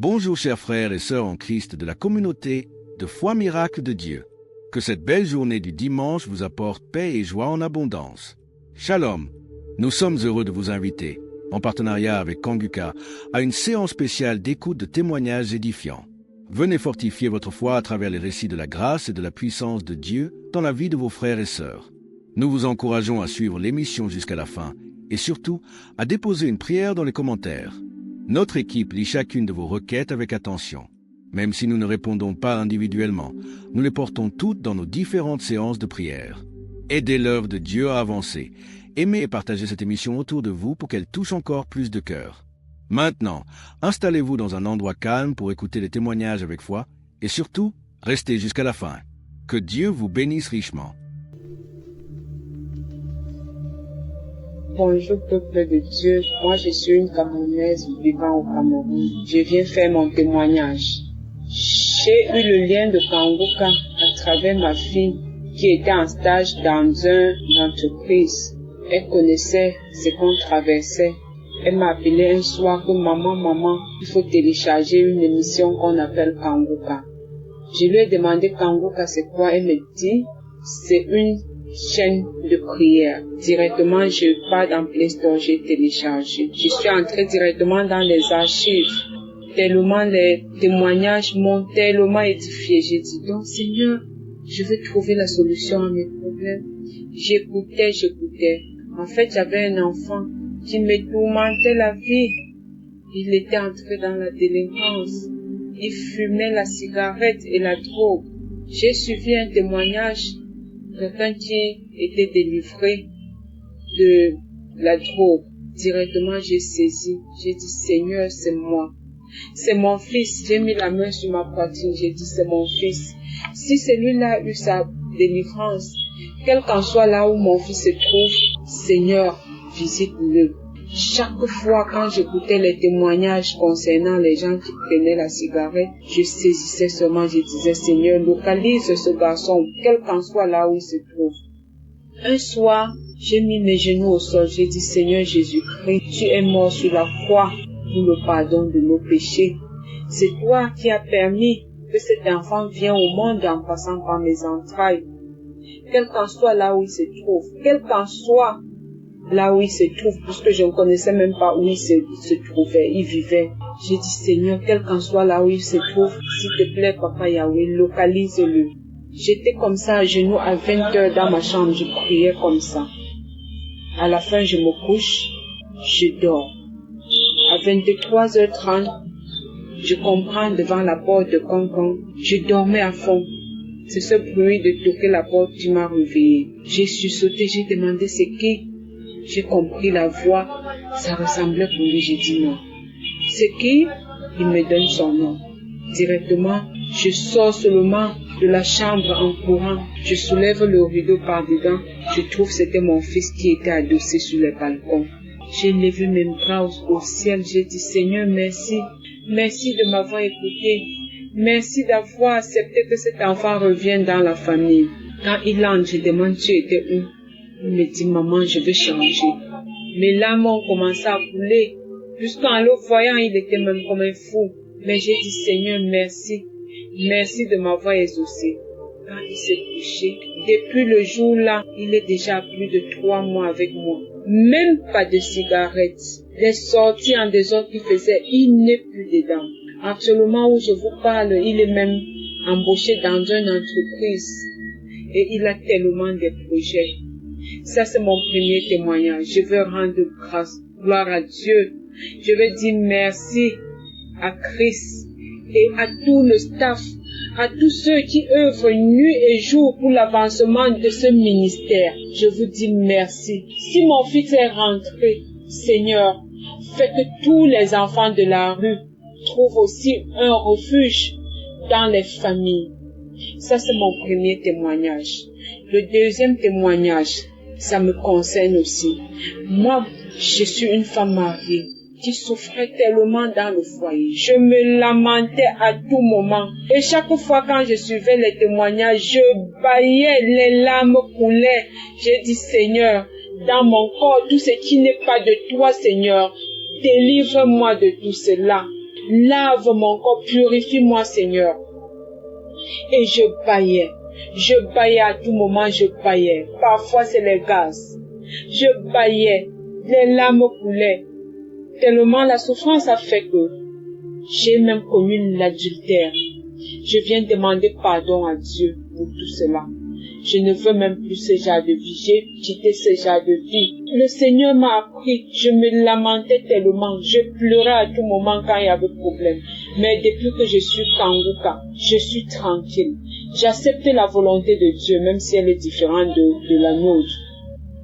Bonjour chers frères et sœurs en Christ de la communauté de foi miracle de Dieu. Que cette belle journée du dimanche vous apporte paix et joie en abondance. Shalom. Nous sommes heureux de vous inviter, en partenariat avec Kanguka, à une séance spéciale d'écoute de témoignages édifiants. Venez fortifier votre foi à travers les récits de la grâce et de la puissance de Dieu dans la vie de vos frères et sœurs. Nous vous encourageons à suivre l'émission jusqu'à la fin et surtout à déposer une prière dans les commentaires. Notre équipe lit chacune de vos requêtes avec attention. Même si nous ne répondons pas individuellement, nous les portons toutes dans nos différentes séances de prière. Aidez l'œuvre de Dieu à avancer. Aimez et partagez cette émission autour de vous pour qu'elle touche encore plus de cœurs. Maintenant, installez-vous dans un endroit calme pour écouter les témoignages avec foi et surtout, restez jusqu'à la fin. Que Dieu vous bénisse richement. Bonjour peuple de Dieu, moi je suis une Camerounaise vivant au Cameroun. Je viens faire mon témoignage. J'ai eu le lien de Kanguka à travers ma fille qui était en stage dans une entreprise. Elle connaissait ce qu'on traversait. Elle m'a appelé un soir que maman, il faut télécharger une émission qu'on appelle Kanguka. Je lui ai demandé Kanguka c'est quoi, elle me dit c'est une chaîne de prière. Directement, je pars dans Play Store, j'ai téléchargé. Je suis entrée directement dans les archives. Tellement les témoignages m'ont tellement édifié. J'ai dit, donc Seigneur, je vais trouver la solution à mes problèmes. J'écoutais. En fait, j'avais un enfant qui me tourmentait la vie. Il était entré dans la délinquance. Il fumait la cigarette et la drogue. J'ai suivi un témoignage. Quelqu'un qui était délivré de la drogue. Directement, j'ai saisi. J'ai dit, Seigneur, c'est moi. C'est mon fils. J'ai mis la main sur ma poitrine. J'ai dit, c'est mon fils. Si celui-là a eu sa délivrance, quel qu'en soit là où mon fils se trouve, Seigneur, visite-le. Chaque fois quand j'écoutais les témoignages concernant les gens qui prenaient la cigarette, je saisissais seulement, je disais, Seigneur, localise ce garçon, quel qu'en soit là où il se trouve. Un soir, j'ai mis mes genoux au sol, j'ai dit, Seigneur Jésus-Christ, tu es mort sur la croix pour le pardon de nos péchés. C'est toi qui as permis que cet enfant vienne au monde en passant par mes entrailles. Quel qu'en soit là où il se trouve, quel qu'en soit là où il se trouve, puisque je ne connaissais même pas où il se trouvait, il vivait. J'ai dit, Seigneur, quel qu'en soit là où il se trouve, s'il te plaît, Papa Yahweh, localise-le. J'étais comme ça, à genoux, à 20 heures dans ma chambre, je priais comme ça. À la fin, je me couche, je dors. À 23h30, je comprends devant la porte de Cancan, je dormais à fond. C'est ce bruit de toquer la porte qui m'a réveillé. J'ai sursauté, j'ai demandé c'est qui. J'ai compris la voix, ça ressemblait pour lui, j'ai dit non. C'est qui? Il me donne son nom. Directement, je sors seulement de la chambre en courant. Je soulève le rideau par dedans. Je trouve que c'était mon fils qui était adossé sur le balcon. J'ai levé mes bras au ciel. J'ai dit Seigneur, merci. Merci de m'avoir écouté. Merci d'avoir accepté que cet enfant revienne dans la famille. Quand il entre, je demande tu étais où? Il me dit, maman, je veux changer. Mes larmes ont commencé à couler. Jusqu'en le voyant, il était même comme un fou. Mais j'ai dit, Seigneur, merci. Merci de m'avoir exaucé. Quand il s'est couché, depuis le jour-là, il est déjà à plus de 3 mois avec moi. Même pas de cigarette. Les sorties en désordre qu'il faisait, il n'est plus dedans. Actuellement où je vous parle, il est même embauché dans une entreprise. Et il a tellement de projets. Ça, c'est mon premier témoignage. Je veux rendre grâce, gloire à Dieu. Je veux dire merci à Christ et à tout le staff, à tous ceux qui œuvrent nuit et jour pour l'avancement de ce ministère. Je vous dis merci. Si mon fils est rentré, Seigneur, fais que tous les enfants de la rue trouvent aussi un refuge dans les familles. Ça, c'est mon premier témoignage. Le deuxième témoignage, ça me concerne aussi. Moi, je suis une femme mariée qui souffrait tellement dans le foyer. Je me lamentais à tout moment. Et chaque fois quand je suivais les témoignages, je bâillais, les larmes coulaient. J'ai dit, Seigneur, dans mon corps, tout ce qui n'est pas de toi, Seigneur, délivre-moi de tout cela. Lave mon corps, purifie-moi, Seigneur. Et je baillais à tout moment, je baillais. Parfois c'est les gaz. Je baillais, les larmes coulaient. Tellement la souffrance a fait que j'ai même commis l'adultère. Je viens demander pardon à Dieu pour tout cela. Je ne veux même plus ce genre de vie. J'ai quitté ce genre de vie. Le Seigneur m'a appris. Je me lamentais tellement. Je pleurais à tout moment quand il y avait problème. Mais depuis que je suis Kanguka, je suis tranquille. J'accepte la volonté de Dieu, même si elle est différente de la nôtre.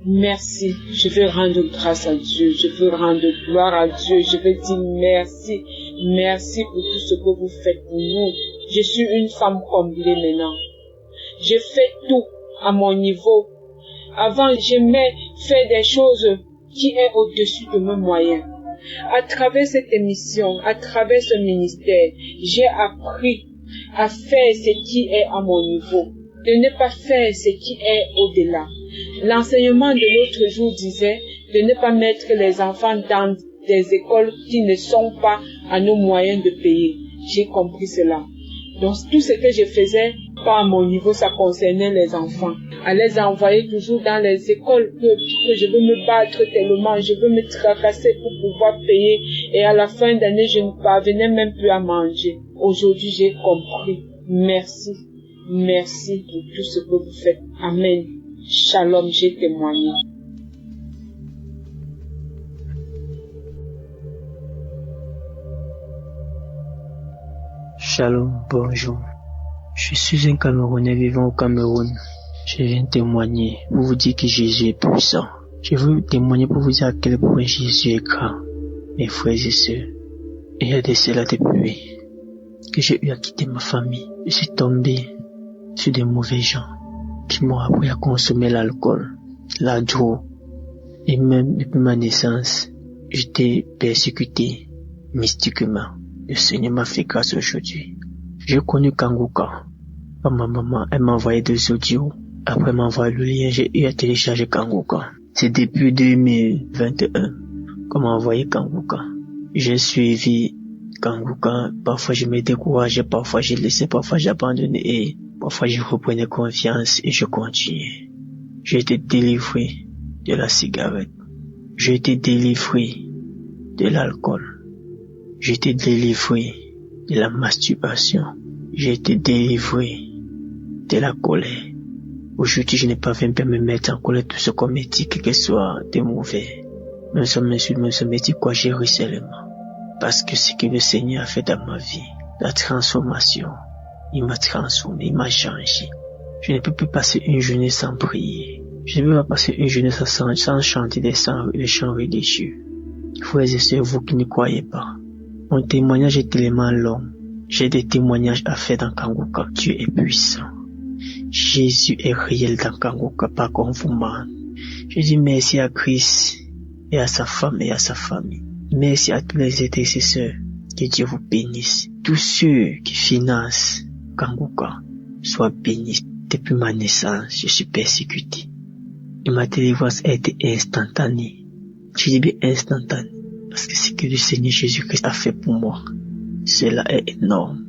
Merci. Je veux rendre grâce à Dieu. Je veux rendre gloire à Dieu. Je veux dire merci. Merci pour tout ce que vous faites pour nous. Je suis une femme comblée maintenant. Je fais tout à mon niveau. Avant, j'aimais faire des choses qui est au-dessus de mes moyens. À travers cette émission, à travers ce ministère, j'ai appris à faire ce qui est à mon niveau, de ne pas faire ce qui est au-delà. L'enseignement de l'autre jour disait de ne pas mettre les enfants dans des écoles qui ne sont pas à nos moyens de payer. J'ai compris cela. Donc tout ce que je faisais, pas à mon niveau, ça concernait les enfants. À les envoyer toujours dans les écoles que je veux me battre tellement, je veux me tracasser pour pouvoir payer. Et à la fin d'année, je ne parvenais même plus à manger. Aujourd'hui, j'ai compris. Merci. Merci pour tout ce que vous faites. Amen. Shalom, j'ai témoigné. Shalom, bonjour. Je suis un Camerounais vivant au Cameroun. Je viens témoigner pour vous dire que Jésus est puissant. Je veux témoigner pour vous dire à quel point Jésus est grand. Mes frères et sœurs, il y a de cela depuis que j'ai eu à quitter ma famille. Je suis tombé sur des mauvais gens qui m'ont appris à consommer l'alcool, la drogue. Et même depuis ma naissance, j'étais persécuté mystiquement. Le Seigneur m'a fait grâce aujourd'hui. J'ai connu Kanguka. Ma maman, elle m'a envoyé des audios. Après m'envoyer le lien, j'ai eu à télécharger Kanguka. C'est depuis 2021 qu'on m'a envoyé Kanguka. J'ai suivi Kanguka. Parfois je me décourageais, parfois j'ai laissé, parfois j'ai abandonné et parfois je reprenais confiance et je continuais. J'ai été délivré de la cigarette. J'ai été délivré de l'alcool. J'ai été délivré de la masturbation. J'ai été délivré de la colère. Aujourd'hui, je n'ai pas fait me mettre en colère tout ce qu'on me dit, que ce soit de mauvais. Même si on m'insulte, même si on me dit quoi, j'ai ri seulement. Parce que ce que le Seigneur a fait dans ma vie, la transformation, il m'a transformé, il m'a changé. Je ne peux plus passer une journée sans prier. Je ne peux pas passer une journée sans chanter des chants religieux. Frères et sœurs, vous qui ne croyez pas, mon témoignage est tellement long. J'ai des témoignages à faire dans Kanguka. Dieu est puissant. Jésus est réel dans Kanguka, pas qu'on vous ment. Je dis merci à Christ et à sa femme et à sa famille. Merci à tous les intercesseurs. Que Dieu vous bénisse. Tous ceux qui financent Kanguka soient bénis. Depuis ma naissance, je suis persécuté. Et ma délivrance a été instantanée. Je dis bien instantanée. Parce que ce que le Seigneur Jésus-Christ a fait pour moi, cela est énorme.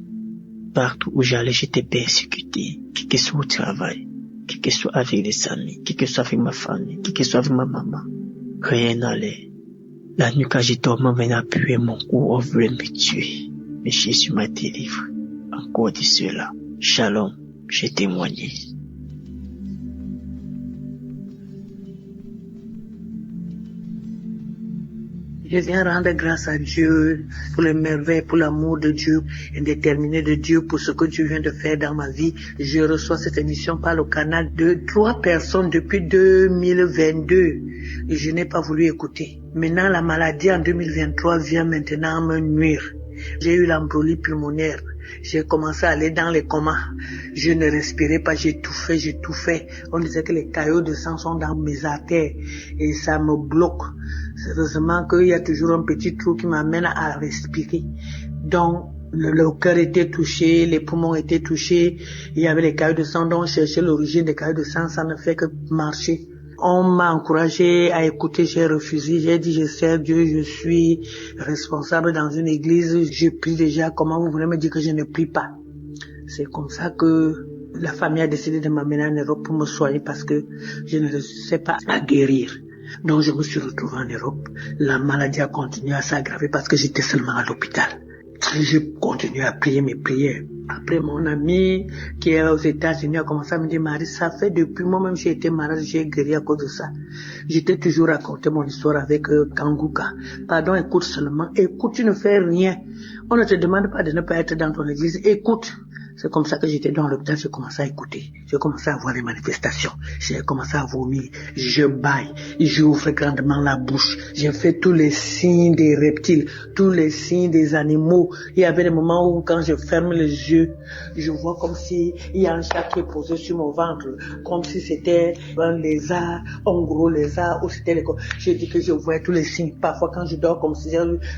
Partout où j'allais, j'étais persécuté. Qui que soit au travail, qui que soit avec les amis, qui que soit avec ma famille, qui que soit avec ma maman. Rien n'allait. La nuit quand j'ai dormi, on venait appuyer mon cou, on voulait me tuer. Mais Jésus m'a délivré. Encore de cela. Shalom, j'ai témoigné. Je viens rendre grâce à Dieu pour les merveilles, pour l'amour de Dieu, indéterminé de Dieu, pour ce que Dieu vient de faire dans ma vie. Je reçois cette émission par le canal de 3 personnes depuis 2022 et je n'ai pas voulu écouter. Maintenant, la maladie en 2023 vient maintenant me nuire. J'ai eu l'embolie pulmonaire. J'ai commencé à aller dans les comas. Je ne respirais pas, j'étouffais. On disait que les caillots de sang sont dans mes artères et ça me bloque. Heureusement qu'il y a toujours un petit trou qui m'amène à respirer. Donc, le cœur était touché, les poumons étaient touchés, il y avait les caillots de sang, donc chercher l'origine des caillots de sang, ça ne fait que marcher. On m'a encouragé à écouter, j'ai refusé. J'ai dit, je sers Dieu, je suis responsable dans une église, je prie déjà. Comment vous voulez me dire que je ne prie pas? C'est comme ça que la famille a décidé de m'amener en Europe pour me soigner parce que je ne réussissais pas à guérir. Donc je me suis retrouvé en Europe. La maladie a continué à s'aggraver parce que j'étais seulement à l'hôpital. Je continue à prier mes prières. Après, mon ami qui est aux États-Unis a commencé à me dire, Marie, ça fait depuis moi-même j'ai été malade, j'ai guéri à cause de ça. J'étais toujours raconté mon histoire avec Kanguka. Pardon, écoute seulement. Écoute, tu ne fais rien. On ne te demande pas de ne pas être dans ton église. Écoute. C'est comme ça que j'étais dans l'hôpital, j'ai commencé à écouter. J'ai commencé à voir les manifestations. J'ai commencé à vomir. Je bâille. J'ouvre grandement la bouche. J'ai fait tous les signes des reptiles, tous les signes des animaux. Il y avait des moments où quand je ferme les yeux, je vois comme si il y a un chat qui est posé sur mon ventre, comme si c'était un lézard, un gros lézard, ou c'était je dis que je vois tous les signes. Parfois quand je dors comme si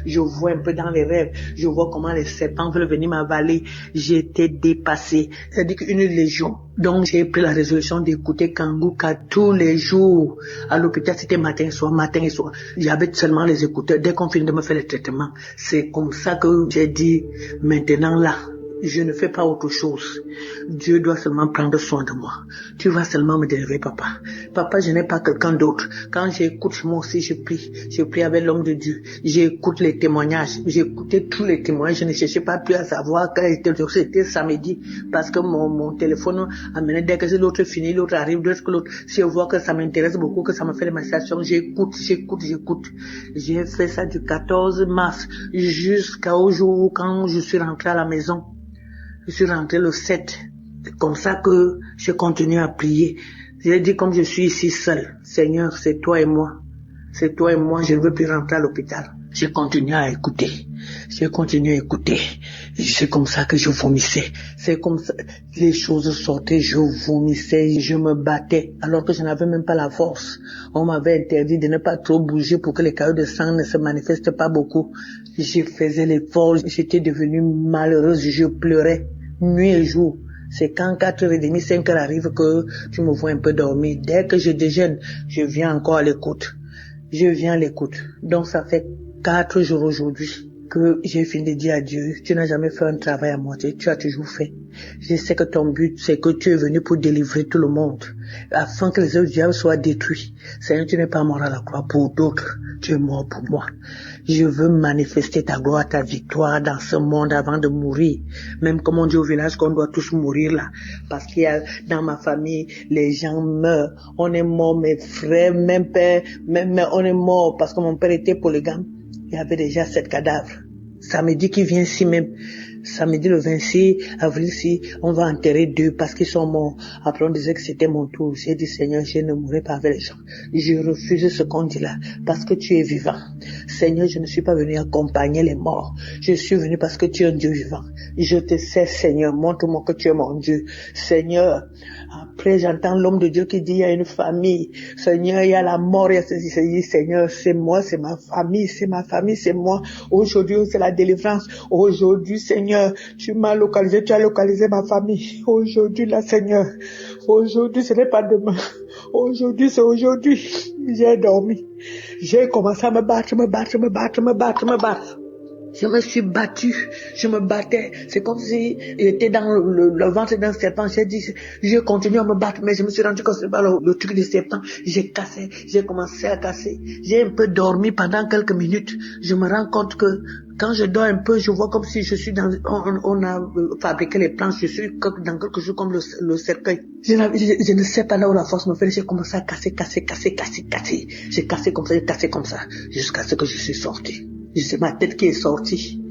je vois un peu dans les rêves, je vois comment les serpents veulent venir m'avaler. J'étais dépassé, c'est-à-dire qu'une légion. Donc j'ai pris la résolution d'écouter Kanguka tous les jours. À l'hôpital, c'était matin et soir, matin et soir. J'avais seulement les écouteurs. Dès qu'on finit de me faire le traitement, c'est comme ça que j'ai dit, maintenant là, je ne fais pas autre chose. Dieu doit seulement prendre soin de moi. Tu vas seulement me délivrer, papa. Papa, je n'ai pas quelqu'un d'autre. Quand j'écoute, moi aussi, je prie. Je prie avec l'homme de Dieu. J'écoute les témoignages. J'écoutais tous les témoignages. Je ne cherchais pas plus à savoir quel était le jour. C'était samedi. Parce que mon téléphone amenait dès que l'autre finit, l'autre arrive, dès que l'autre. Si je vois que ça m'intéresse beaucoup, que ça me fait des manifestations, j'écoute. J'ai fait ça du 14 mars jusqu'au jour où quand je suis rentré à la maison. Je suis rentré le 7. C'est comme ça que je continue à prier. J'ai dit comme je suis ici seul, Seigneur, c'est toi et moi. C'est toi et moi, je ne veux plus rentrer à l'hôpital. J'ai continué à écouter. C'est comme ça que je vomissais. C'est comme ça, les choses sortaient, je vomissais, je me battais, alors que je n'avais même pas la force. On m'avait interdit de ne pas trop bouger pour que les caillots de sang ne se manifestent pas beaucoup. Je faisais l'effort, j'étais devenue malheureuse, je pleurais, nuit et jour. C'est quand 4h30, 5h arrive que tu me vois un peu dormir. Dès que je déjeune, je viens encore à l'écoute. Donc ça fait 4 jours aujourd'hui que j'ai fini de dire à Dieu, tu n'as jamais fait un travail à moitié, tu as toujours fait. Je sais que ton but, c'est que tu es venu pour délivrer tout le monde, afin que les œuvres du diable soient détruits. Seigneur, tu n'es pas mort à la croix pour d'autres, tu es mort pour moi. Je veux manifester ta gloire, ta victoire dans ce monde avant de mourir. Même comme on dit au village qu'on doit tous mourir là. Parce qu'il y a dans ma famille, les gens meurent. On est mort, mes frères, même père, même on est mort parce que mon père était polygame. Il y avait déjà 7 cadavres. Samedi qui vient ici même. Samedi le 26 avril, si on va enterrer 2 parce qu'ils sont morts. Après on disait que c'était mon tour. J'ai dit Seigneur, je ne mourrai pas avec les gens. Je refuse ce qu'on dit là parce que tu es vivant. Seigneur, je ne suis pas venu accompagner les morts. Je suis venu parce que tu es un Dieu vivant. Je te sais, Seigneur, montre-moi que tu es mon Dieu. Seigneur, après j'entends l'homme de Dieu qui dit il y a une famille. Seigneur, il y a la mort, il y a ceci. Seigneur, c'est moi, c'est ma famille, c'est moi. Aujourd'hui, c'est la délivrance. Aujourd'hui, Seigneur, tu m'as localisé, tu as localisé ma famille. Aujourd'hui, là, Seigneur. Aujourd'hui, ce n'est pas demain. Aujourd'hui, c'est aujourd'hui. J'ai dormi. J'ai commencé à me battre. Je me suis battue, je me battais. C'est comme si j'étais dans le ventre d'un serpent. J'ai continué à me battre, mais je me suis rendu compte que c'est pas le truc du serpent. J'ai commencé à casser. J'ai un peu dormi pendant quelques minutes. Je me rends compte que quand je dors un peu, je vois comme si je suis on a fabriqué les planches, je suis dans quelque chose comme le cercueil. Je ne sais pas là où la force me fait, j'ai commencé à casser. J'ai cassé comme ça, jusqu'à ce que je suis sorti. C'est ma tête qui est sortie.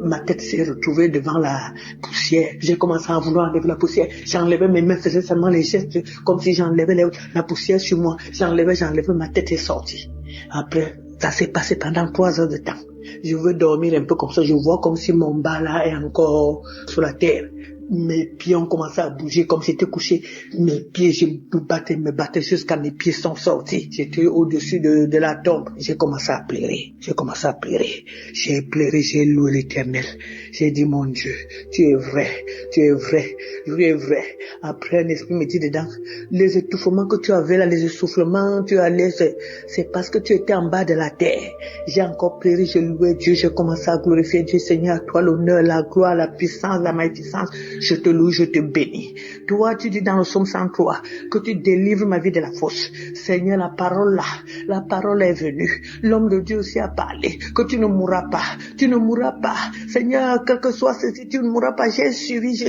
Ma tête s'est retrouvée devant la poussière. J'ai commencé à vouloir enlever la poussière. J'enlevais mes mains, faisais seulement les gestes comme si j'enlevais la poussière sur moi. J'enlevais, ma tête est sortie. Après, ça s'est passé pendant 3 heures de temps. Je veux dormir un peu comme ça. Je vois comme si mon bas là est encore sur la terre. Mes pieds ont commencé à bouger comme si j'étais couché. Mes pieds, je me battais jusqu'à mes pieds sont sortis. J'étais au-dessus de la tombe. J'ai commencé à pleurer. J'ai pleuré, j'ai loué l'Éternel. J'ai dit, mon Dieu, tu es vrai. tu es vrai, tu es vrai. Après, un esprit me dit dedans, les étouffements que tu avais là, les essoufflements, tu allais, c'est parce que tu étais en bas de la terre. J'ai encore pleuré, je louais Dieu, j'ai commencé à glorifier Dieu. Seigneur, à toi l'honneur, la gloire, la puissance, la magnificence. Je te loue, je te bénis. Toi, tu dis dans le psaume 103 que tu délivres ma vie de la fosse. Seigneur, la parole est venue. L'homme de Dieu aussi a parlé, que tu ne mourras pas. Tu ne mourras pas. Seigneur, quel que soit ceci, tu ne mourras pas. J'ai suivi,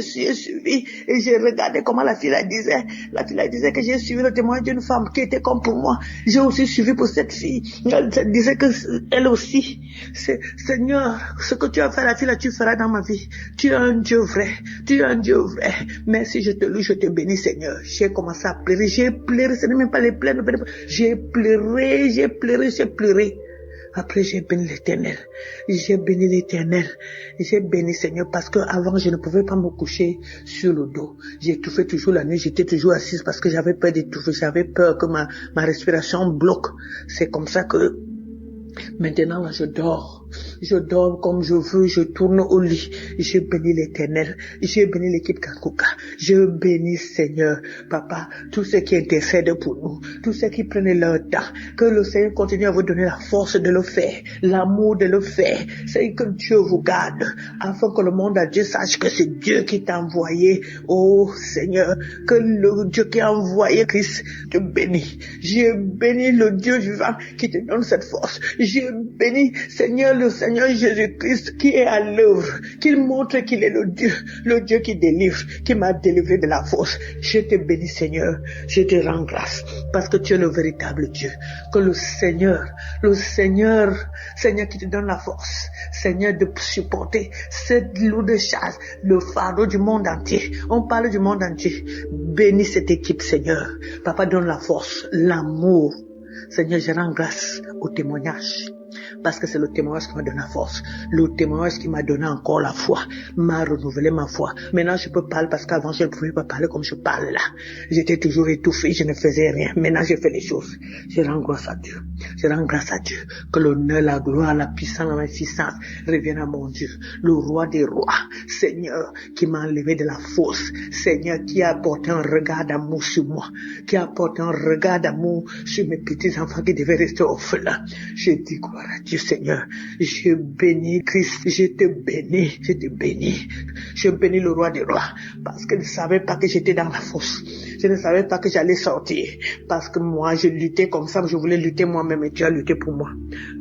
et j'ai regardé comment la fille la disait. La fille la disait que j'ai suivi le témoignage d'une femme qui était comme pour moi. J'ai aussi suivi pour cette fille. Elle disait que elle aussi, Seigneur, ce que tu as fait à la fille là, tu feras dans ma vie. Tu es un Dieu vrai. Tu es un Dieu vrai. Merci, je te loue, je te bénis, Seigneur. J'ai commencé à pleurer. J'ai pleuré. Ce n'est même pas les pleurs. J'ai pleuré. Après, j'ai béni l'Éternel. J'ai béni, Seigneur, parce que avant je ne pouvais pas me coucher sur le dos. J'étouffais toujours la nuit, j'étais toujours assise parce que j'avais peur d'étouffer, j'avais peur que ma respiration bloque. C'est comme ça que maintenant, là, je dors comme je veux, je tourne au lit. Je bénis l'Éternel, je bénis l'équipe Kanguka, je bénis Seigneur, Papa, tous ceux qui intercèdent pour nous, tous ceux qui prennent leur temps, que le Seigneur continue à vous donner la force de le faire, l'amour de le faire. C'est que Dieu vous garde, afin que le monde entier sache que c'est Dieu qui t'a envoyé. Oh Seigneur, que le Dieu qui a envoyé Christ te bénit. Je bénis le Dieu vivant qui te donne cette force. Je bénis Seigneur, le Seigneur Jésus-Christ qui est à l'œuvre, qu'il montre qu'il est le Dieu qui délivre, qui m'a délivré de la fosse. Je te bénis Seigneur, je te rends grâce, parce que tu es le véritable Dieu. Que le Seigneur qui te donne la force, Seigneur, de supporter cette lourde charge, le fardeau du monde entier. On parle du monde entier. Bénis cette équipe Seigneur. Papa, donne la force, l'amour. Seigneur, je rends grâce au témoignage. Parce que c'est le témoignage qui m'a donné la force. Le témoignage qui m'a donné encore la foi. M'a renouvelé ma foi. Maintenant, je peux parler parce qu'avant, je ne pouvais pas parler comme je parle là. J'étais toujours étouffé, je ne faisais rien. Maintenant, je fais les choses. Je rends grâce à Dieu. Je rends grâce à Dieu. Que l'honneur, la gloire, la puissance, la magnificence reviennent à mon Dieu. Le roi des rois. Seigneur, qui m'a enlevé de la fosse. Seigneur, qui a apporté un regard d'amour sur moi. Qui a apporté un regard d'amour sur mes petits enfants qui devaient rester orphelins. Je dis gloire à Dieu Seigneur, je bénis Christ, je te bénis, je bénis le roi des rois, parce que je ne savais pas que j'étais dans la fosse, je ne savais pas que j'allais sortir, parce que moi je luttais comme ça, je voulais lutter moi-même et tu as lutté pour moi.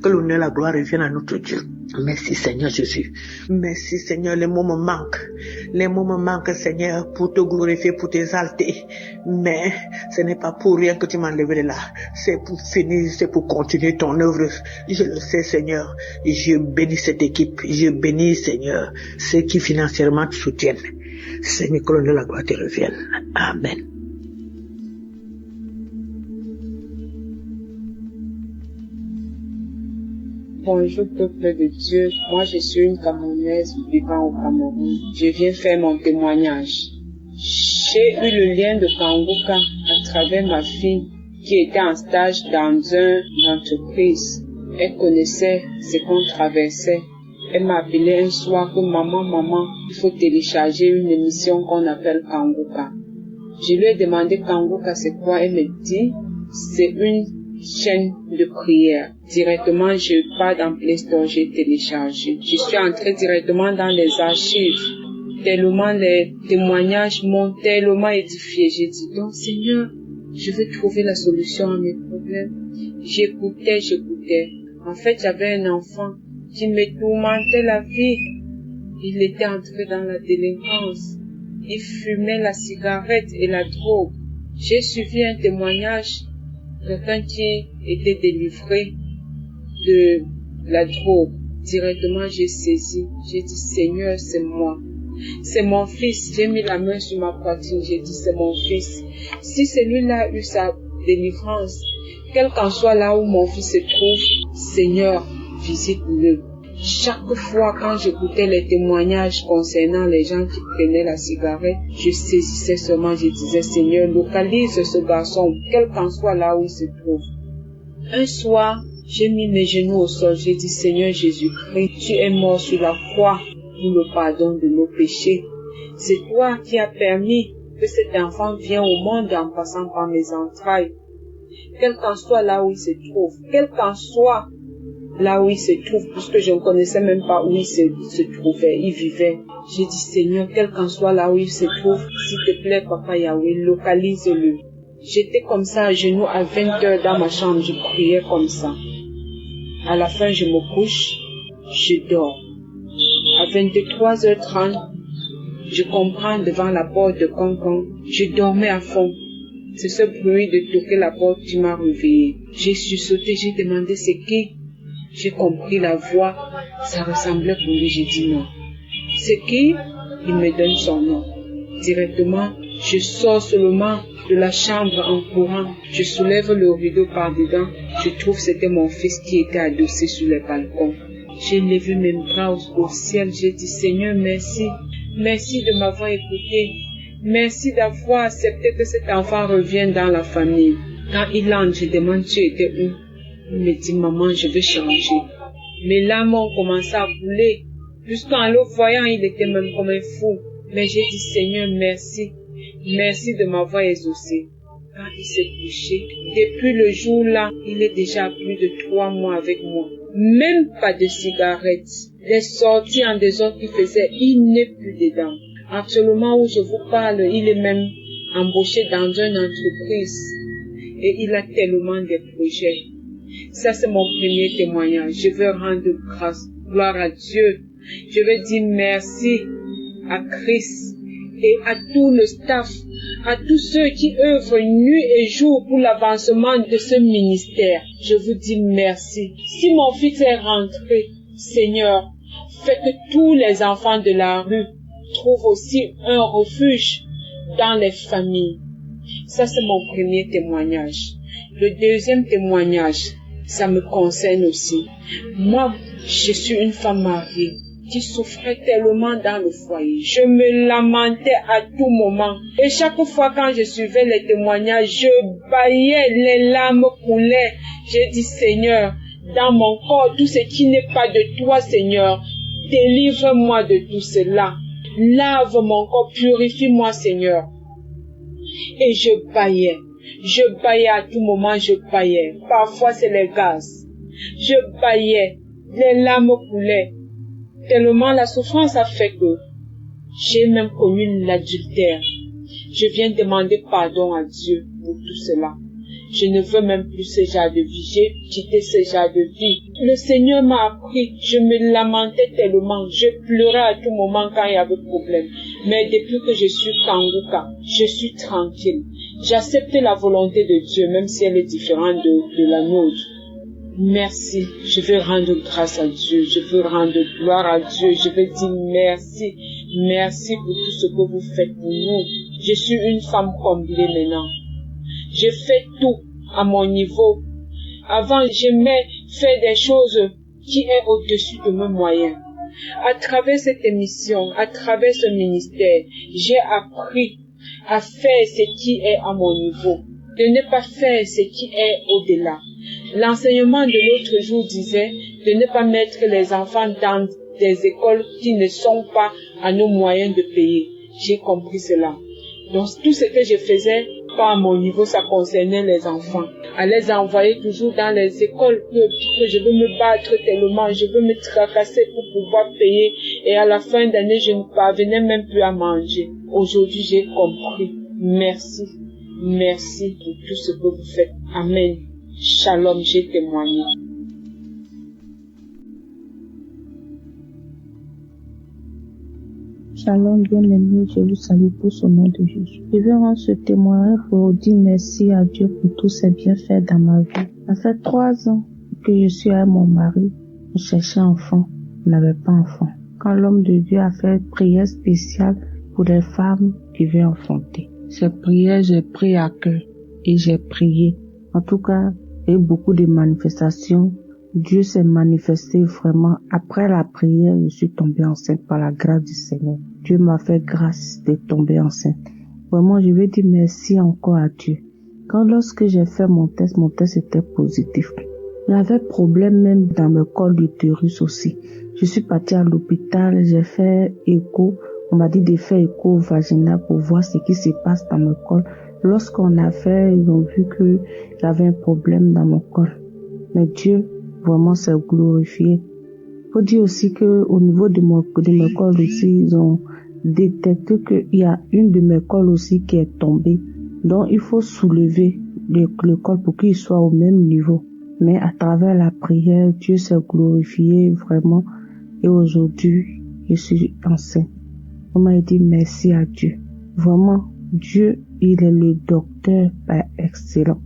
Que l'honneur et la gloire reviennent à notre Dieu. Merci Seigneur Jésus, merci Seigneur, les mots me manquent Seigneur, pour te glorifier, pour t'exalter, mais ce n'est pas pour rien que tu m'as enlevé de là, c'est pour finir, c'est pour continuer ton œuvre. Je le sais Seigneur, je bénis cette équipe, je bénis Seigneur ceux qui financièrement te soutiennent. Seigneur, que l'honneur et la gloire te reviennent. Amen. Bonjour peuple de Dieu, moi je suis une Camerounaise vivant au Cameroun. Je viens faire mon témoignage. J'ai eu le lien de Kanguka à travers ma fille qui était en stage dans une entreprise. Elle connaissait ce qu'on traversait. Elle m'a appelé un soir que maman, il faut télécharger une émission qu'on appelle Kanguka. Je lui ai demandé Kanguka c'est quoi, elle me dit c'est une chaîne de prière. Directement, je pars dans Play Store, j'ai téléchargé. Je suis entrée directement dans les archives. Tellement les témoignages m'ont tellement édifié. J'ai dit, donc Seigneur, je veux trouver la solution à mes problèmes. J'écoutais. En fait, j'avais un enfant qui me tourmentait la vie. Il était entré dans la délinquance. Il fumait la cigarette et la drogue. J'ai suivi un témoignage, quelqu'un qui était délivré de la drogue. Directement, j'ai saisi. J'ai dit, Seigneur, c'est moi. C'est mon fils. J'ai mis la main sur ma poitrine. J'ai dit, c'est mon fils. Si celui-là a eu sa délivrance, quel qu'en soit là où mon fils se trouve, Seigneur, visite-le. Chaque fois quand j'écoutais les témoignages concernant les gens qui prenaient la cigarette, je saisissais seulement, je disais, Seigneur, localise ce garçon, quel qu'en soit là où il se trouve. Un soir, j'ai mis mes genoux au sol, j'ai dit, Seigneur Jésus-Christ, tu es mort sur la croix pour le pardon de nos péchés. C'est toi qui as permis que cet enfant vienne au monde en passant par mes entrailles. Quel qu'en soit là où il se trouve, quel qu'en soit là où il se trouve, puisque je ne connaissais même pas où il se trouvait, il vivait. J'ai dit, Seigneur, quel qu'en soit là où il se trouve, s'il te plaît, Papa Yahweh, localise-le. J'étais comme ça, à genoux, à 20 heures dans ma chambre, je priais comme ça. À la fin, je me couche, je dors. À 23h30, je comprends devant la porte de Concon, je dormais à fond. C'est ce bruit de toquer la porte qui m'a réveillé. J'ai sursauté, j'ai demandé c'est qui. J'ai compris la voix, ça ressemblait pour lui, j'ai dit non. C'est qui? Il me donne son nom. Directement, je sors seulement de la chambre en courant. Je soulève le rideau par dedans. Je trouve que c'était mon fils qui était adossé sur le balcon. J'ai levé mes bras au ciel. J'ai dit Seigneur, merci. Merci de m'avoir écouté. Merci d'avoir accepté que cet enfant revienne dans la famille. Quand il entre, je demande tu étais où? Il me dit maman, je veux changer. Mes larmes ont commencé à couler. Jusqu'en le voyant, il était même comme un fou. Mais j'ai dit Seigneur, merci. Merci de m'avoir exaucé. Quand il s'est couché, depuis le jour-là, il est déjà plus de 3 mois avec moi. Même pas de cigarettes. Les sorties en désordre qu'il faisait, il n'est plus dedans. Actuellement où je vous parle, il est même embauché dans une entreprise. Et il a tellement de projets. Ça, c'est mon premier témoignage. Je veux rendre grâce, gloire à Dieu. Je veux dire merci à Christ et à tout le staff, à tous ceux qui œuvrent nuit et jour pour l'avancement de ce ministère. Je vous dis merci. Si mon fils est rentré, Seigneur, fais que tous les enfants de la rue trouvent aussi un refuge dans les familles. Ça, c'est mon premier témoignage. Le deuxième témoignage, ça me concerne aussi. Moi, je suis une femme mariée qui souffrait tellement dans le foyer. Je me lamentais à tout moment. Et chaque fois quand je suivais les témoignages, je bâillais, les larmes coulaient. J'ai dit, Seigneur, dans mon corps, tout ce qui n'est pas de toi, Seigneur, délivre-moi de tout cela. Lave mon corps, purifie-moi, Seigneur. Et je bâillais. Je bâillais à tout moment, je bâillais. Parfois, c'est les gaz. Je bâillais. Les larmes coulaient. Tellement la souffrance a fait que j'ai même connu l'adultère. Je viens demander pardon à Dieu pour tout cela. Je ne veux même plus ce genre de vie. J'ai quitté ce genre de vie. Le Seigneur m'a appris. Je me lamentais tellement. Je pleurais à tout moment quand il y avait problème. Mais depuis que je suis Kanguka, je suis tranquille. J'accepte la volonté de Dieu, même si elle est différente de la nôtre. Merci. Je veux rendre grâce à Dieu. Je veux rendre gloire à Dieu. Je veux dire merci. Merci pour tout ce que vous faites pour nous. Je suis une femme comblée maintenant. Je fais tout à mon niveau. Avant, j'aimais faire des choses qui est au-dessus de mes moyens. À travers cette émission, à travers ce ministère, j'ai appris à faire ce qui est à mon niveau, de ne pas faire ce qui est au-delà. L'enseignement de l'autre jour disait de ne pas mettre les enfants dans des écoles qui ne sont pas à nos moyens de payer. J'ai compris cela. Donc tout ce que je faisais, pas à mon niveau, ça concernait les enfants. À les envoyer toujours dans les écoles que je veux me battre tellement, je veux me tracasser pour pouvoir payer. Et à la fin d'année, je ne parvenais même plus à manger. Aujourd'hui, j'ai compris. Merci. Merci pour tout ce que vous faites. Amen. Shalom, j'ai témoigné. Shalom, bien-aimé, je vous salue pour son nom de Jésus. Je veux rendre ce témoignage pour dire merci à Dieu pour tous ses bienfaits dans ma vie. Ça fait 3 ans que je suis avec mon mari. On cherchait enfant, on n'avait pas enfant. Quand l'homme de Dieu a fait une prière spéciale pour les femmes qui veulent enfanter. Cette prière, j'ai pris à cœur et j'ai prié. En tout cas, il y a eu beaucoup de manifestations. Dieu s'est manifesté vraiment. Après la prière, je suis tombée enceinte par la grâce du Seigneur. Dieu m'a fait grâce de tomber enceinte. Vraiment, je veux dire merci encore à Dieu. Lorsque j'ai fait mon test était positif. J'avais problème même dans mon col d'utérus aussi. Je suis partie à l'hôpital, j'ai fait écho. On m'a dit de faire écho vaginal pour voir ce qui se passe dans mon col. Lorsqu'on a fait, ils ont vu que j'avais un problème dans mon col. Mais Dieu, vraiment, s'est glorifié. Faut dire aussi que au niveau de mes cols aussi, ils ont détecté qu'il y a une de mes cols aussi qui est tombée. Donc, il faut soulever le col pour qu'il soit au même niveau. Mais à travers la prière, Dieu s'est glorifié vraiment. Et aujourd'hui, je suis enceinte. On m'a dit merci à Dieu. Vraiment, Dieu, il est le docteur par excellence.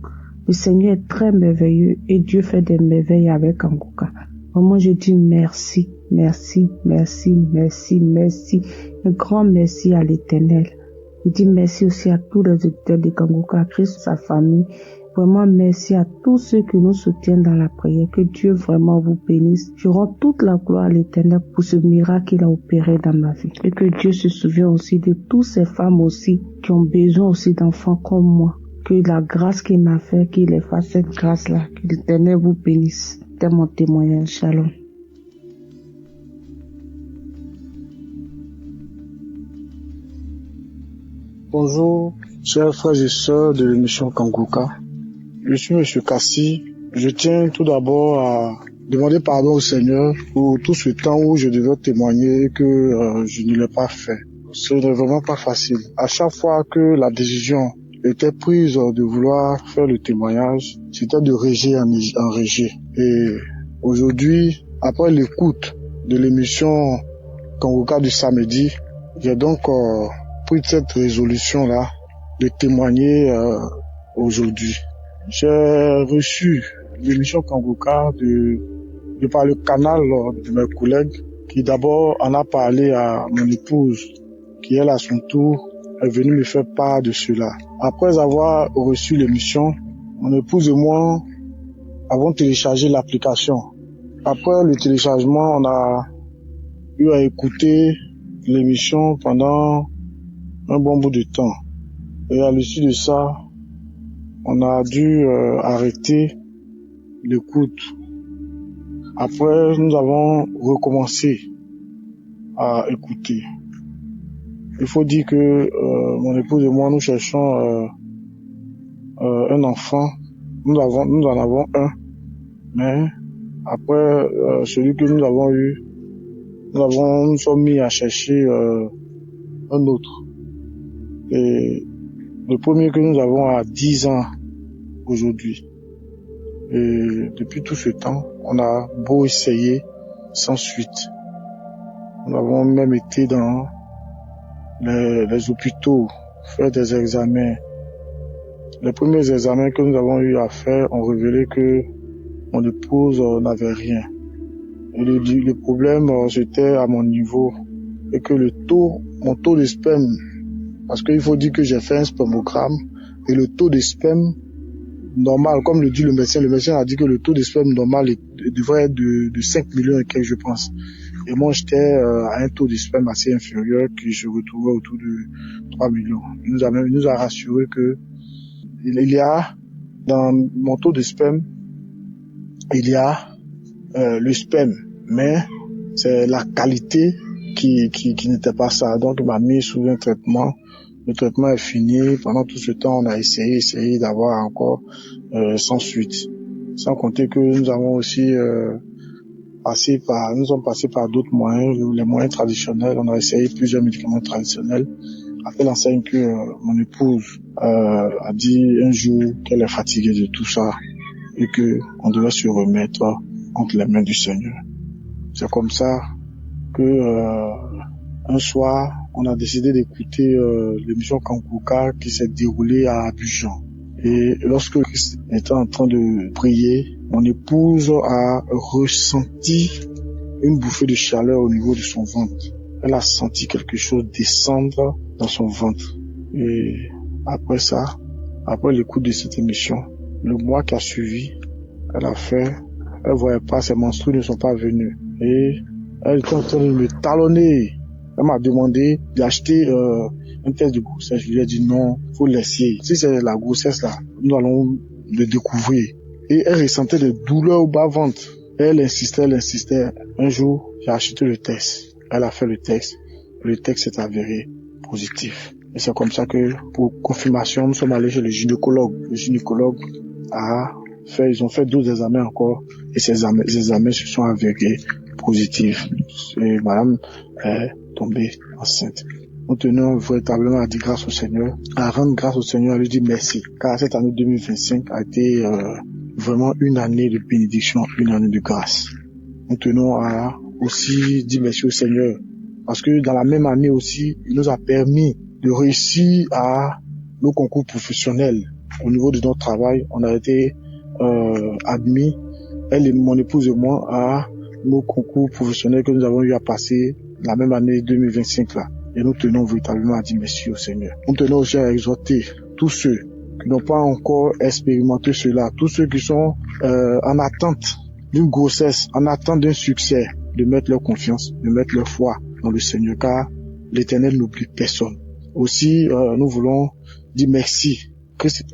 Le Seigneur est très merveilleux et Dieu fait des merveilles avec Kangoka. Vraiment, je dis merci, merci, merci, merci, merci. Un grand merci à l'Éternel. Je dis merci aussi à tous les auditeurs de Kangoka, à Christ, sa famille. Vraiment, merci à tous ceux qui nous soutiennent dans la prière. Que Dieu vraiment vous bénisse. Je rends toute la gloire à l'Éternel pour ce miracle qu'il a opéré dans ma vie. Et que Dieu se souvienne aussi de toutes ces femmes aussi qui ont besoin aussi d'enfants comme moi. Que la grâce qu'il m'a fait, qu'il ait fait cette grâce-là. Que l'Éternel vous bénisse. C'est mon témoignage. Shalom. Bonjour, chers frères et sœurs de l'émission Kangoka. Je suis M. Kassi. Je tiens tout d'abord à demander pardon au Seigneur pour tout ce temps où je devais témoigner que je ne l'ai pas fait. Ce n'est vraiment pas facile. À chaque fois que la décision était prise de vouloir faire le témoignage, c'était de régie en régie. Et aujourd'hui, après l'écoute de l'émission Kangoka du samedi, j'ai donc pris cette résolution-là de témoigner aujourd'hui. J'ai reçu l'émission Kangoka de par le canal de mes collègues qui d'abord en a parlé à mon épouse qui elle à son tour est venue me faire part de cela. Après avoir reçu l'émission, mon épouse et moi avons téléchargé l'application. Après le téléchargement, on a eu à écouter l'émission pendant un bon bout de temps. Et à l'issue de ça, on a dû arrêter l'écoute. Après, nous avons recommencé à écouter. Il faut dire que mon épouse et moi, nous cherchons un enfant. Nous en avons un. Mais après celui que nous avons eu, nous sommes mis à chercher un autre. Et le premier que nous avons a 10 ans aujourd'hui. Et depuis tout ce temps, on a beau essayer sans suite. Nous avons même été dans les hôpitaux, faire des examens. Les premiers examens que nous avons eu à faire ont révélé que mon épouse n'avait rien. Et le problème, c'était à mon niveau. Et que mon taux de sperme, parce qu'il faut dire que j'ai fait un spermogramme, et le taux de sperme normal, comme le dit le médecin a dit que le taux de sperme normal devrait être de 5 millions et quelques, je pense. Et moi, j'étais à un taux de sperme assez inférieur, qui se retrouvait autour de 3 millions. Il nous a rassuré que il y a, dans mon taux de sperme, il y a le sperme, mais c'est la qualité qui n'était pas ça. Donc, il m'a mis sous un traitement. Le traitement est fini. Pendant tout ce temps, on a essayé d'avoir encore sans suite. Sans compter que nous avons aussi nous sommes passés par d'autres moyens, les moyens traditionnels. On a essayé plusieurs médicaments traditionnels. Après l'enseigne que mon épouse a dit un jour qu'elle est fatiguée de tout ça et que on devait se remettre entre les mains du Seigneur. C'est comme ça que un soir, on a décidé d'écouter l'émission Kangoka qui s'est déroulée à Abidjan. Et lorsque Christ était en train de prier, mon épouse a ressenti une bouffée de chaleur au niveau de son ventre. Elle a senti quelque chose descendre dans son ventre. Et après ça, après l'écoute de cette émission, le mois qui a suivi, elle voyait pas, ses menstrues ne sont pas venues. Et elle était en train de me talonner. Elle m'a demandé d'acheter un test de grossesse. Je lui ai dit non, faut laisser. Si c'est la grossesse là, nous allons le découvrir. Et elle ressentait des douleurs au bas-ventre. Elle insistait. Un jour, j'ai acheté le test. Elle a fait le test. le texte s'est avéré positif. Et c'est comme ça que, pour confirmation, nous sommes allés chez le gynécologue. Le gynécologue ils ont fait 12 examens encore, et ces examens se sont avérés positifs. Et madame est tombée enceinte. Nous tenons véritablement à dire grâce au Seigneur, à rendre grâce au Seigneur, à lui dire merci. Car cette année 2025 a été vraiment une année de bénédiction, une année de grâce. Nous tenons à aussi dire merci au Seigneur, parce que dans la même année aussi, il nous a permis de réussir à nos concours professionnels. Au niveau de notre travail, on a été admis, elle et mon épouse et moi, à nos concours professionnels que nous avons eu à passer la même année 2025 là. Et nous tenons véritablement à dire merci au Seigneur. Nous tenons aussi à exhorter tous ceux qui n'ont pas encore expérimenté cela, tous ceux qui sont en attente d'une grossesse, en attente d'un succès, de mettre leur confiance, de mettre leur foi dans le Seigneur, car l'Éternel n'oublie personne. Aussi, nous voulons dire merci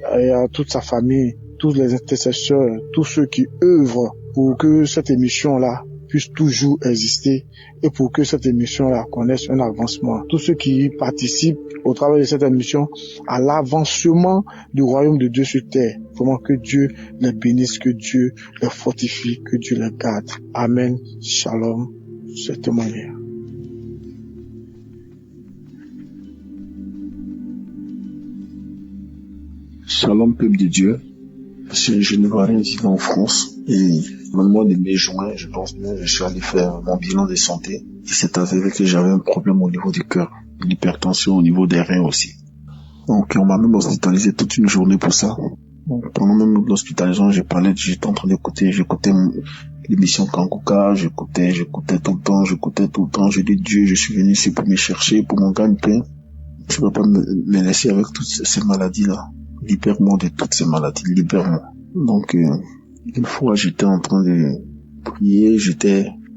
à toute sa famille, tous les intercesseurs, tous ceux qui œuvrent pour que cette émission-là puisse toujours exister et pour que cette émission-là connaisse un avancement. Tous ceux qui participent au travail de cette émission à l'avancement du royaume de Dieu sur terre. Vraiment que Dieu les bénisse, que Dieu les fortifie, que Dieu les garde. Amen. Shalom. Cette manière. Shalom, peuple de Dieu. Je ne vois rien vivre en France et dans le mois de mai-juin, je pense bien, je suis allé faire mon bilan de santé. Il s'est avéré que j'avais un problème au niveau du cœur, une hypertension au niveau des reins aussi. Donc on m'a même hospitalisé toute une journée pour ça. Donc, pendant même l'hospitalisation, j'étais en train j'écoutais l'émission Kanguka, j'écoutais tout le temps. Je dis Dieu, je suis venu ici pour me chercher, pour mon gagne-pain. Je ne peux pas me laisser avec toutes ces maladies-là. Libère-moi de toutes ces maladies, libère-moi. Donc, une fois, j'étais en train de prier,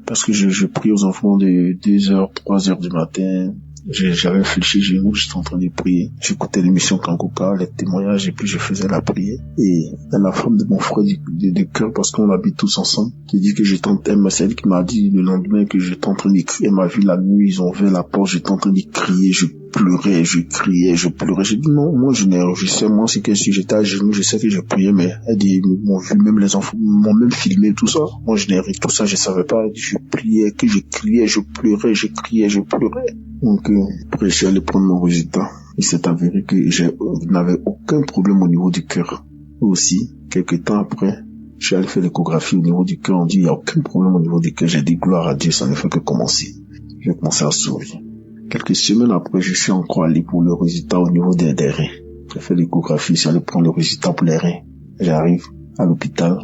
parce que je prie aux enfants de 2h, 3h du matin. J'avais fléchi les genoux, j'étais en train de prier. J'écoutais l'émission Kanguka, les témoignages, et puis je faisais la prière. Et la femme de mon frère de cœur, parce qu'on habite tous ensemble, qui dit que c'est elle qui m'a dit le lendemain que j'étais en train de crier. Elle m'a vu la nuit, ils ont ouvert la porte, j'étais en train de crier, je pleurais, je criais, je pleurais. J'ai dit non, moi je sais, moi c'est que si j'étais à genoux, je sais que je priais, mais elle dit, ils m'ont vu, même les enfants m'ont même filmé tout ça. Moi je n'ai rien, tout ça, je savais pas. Elle dit, je priais, que je criais, je pleurais, je criais, je pleurais. Donc après je suis allé prendre mon résultat. Il s'est avéré que je n'avais aucun problème au niveau du cœur. Aussi, quelques temps après, je suis allé faire l'échographie au niveau du cœur. On dit il n'y a aucun problème au niveau du cœur. J'ai dit gloire à Dieu, ça ne fait que commencer. J'ai commencé à sourire. Quelques semaines après, je suis encore allé pour le résultat au niveau des reins. J'ai fait l'échographie, je suis allé prendre le résultat pour les reins. J'arrive à l'hôpital,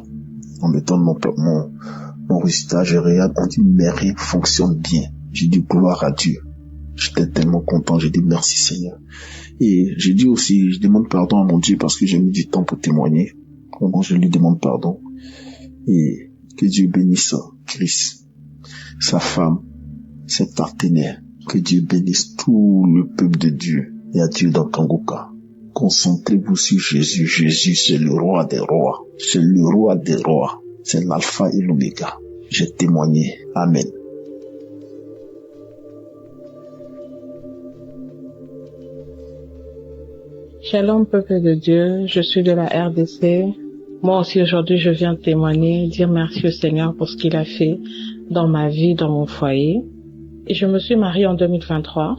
on me donne mon résultat, je regarde, on dit mes reins fonctionnent bien. J'ai dit gloire à Dieu. J'étais tellement content, j'ai dit merci Seigneur. Et j'ai dit aussi, je demande pardon à mon Dieu parce que j'ai mis du temps pour témoigner. Donc je lui demande pardon. Et que Dieu bénisse Chris, sa femme, ses partenaires. Que Dieu bénisse tout le peuple de Dieu et à Dieu dans Kanguka. Concentrez-vous sur Jésus. Jésus, c'est le roi des rois. C'est le roi des rois. C'est l'alpha et l'oméga. J'ai témoigné. Amen. Shalom, peuple de Dieu. Je suis de la RDC. Moi aussi, aujourd'hui, je viens témoigner, dire merci au Seigneur pour ce qu'il a fait dans ma vie, dans mon foyer. Et je me suis mariée en 2023.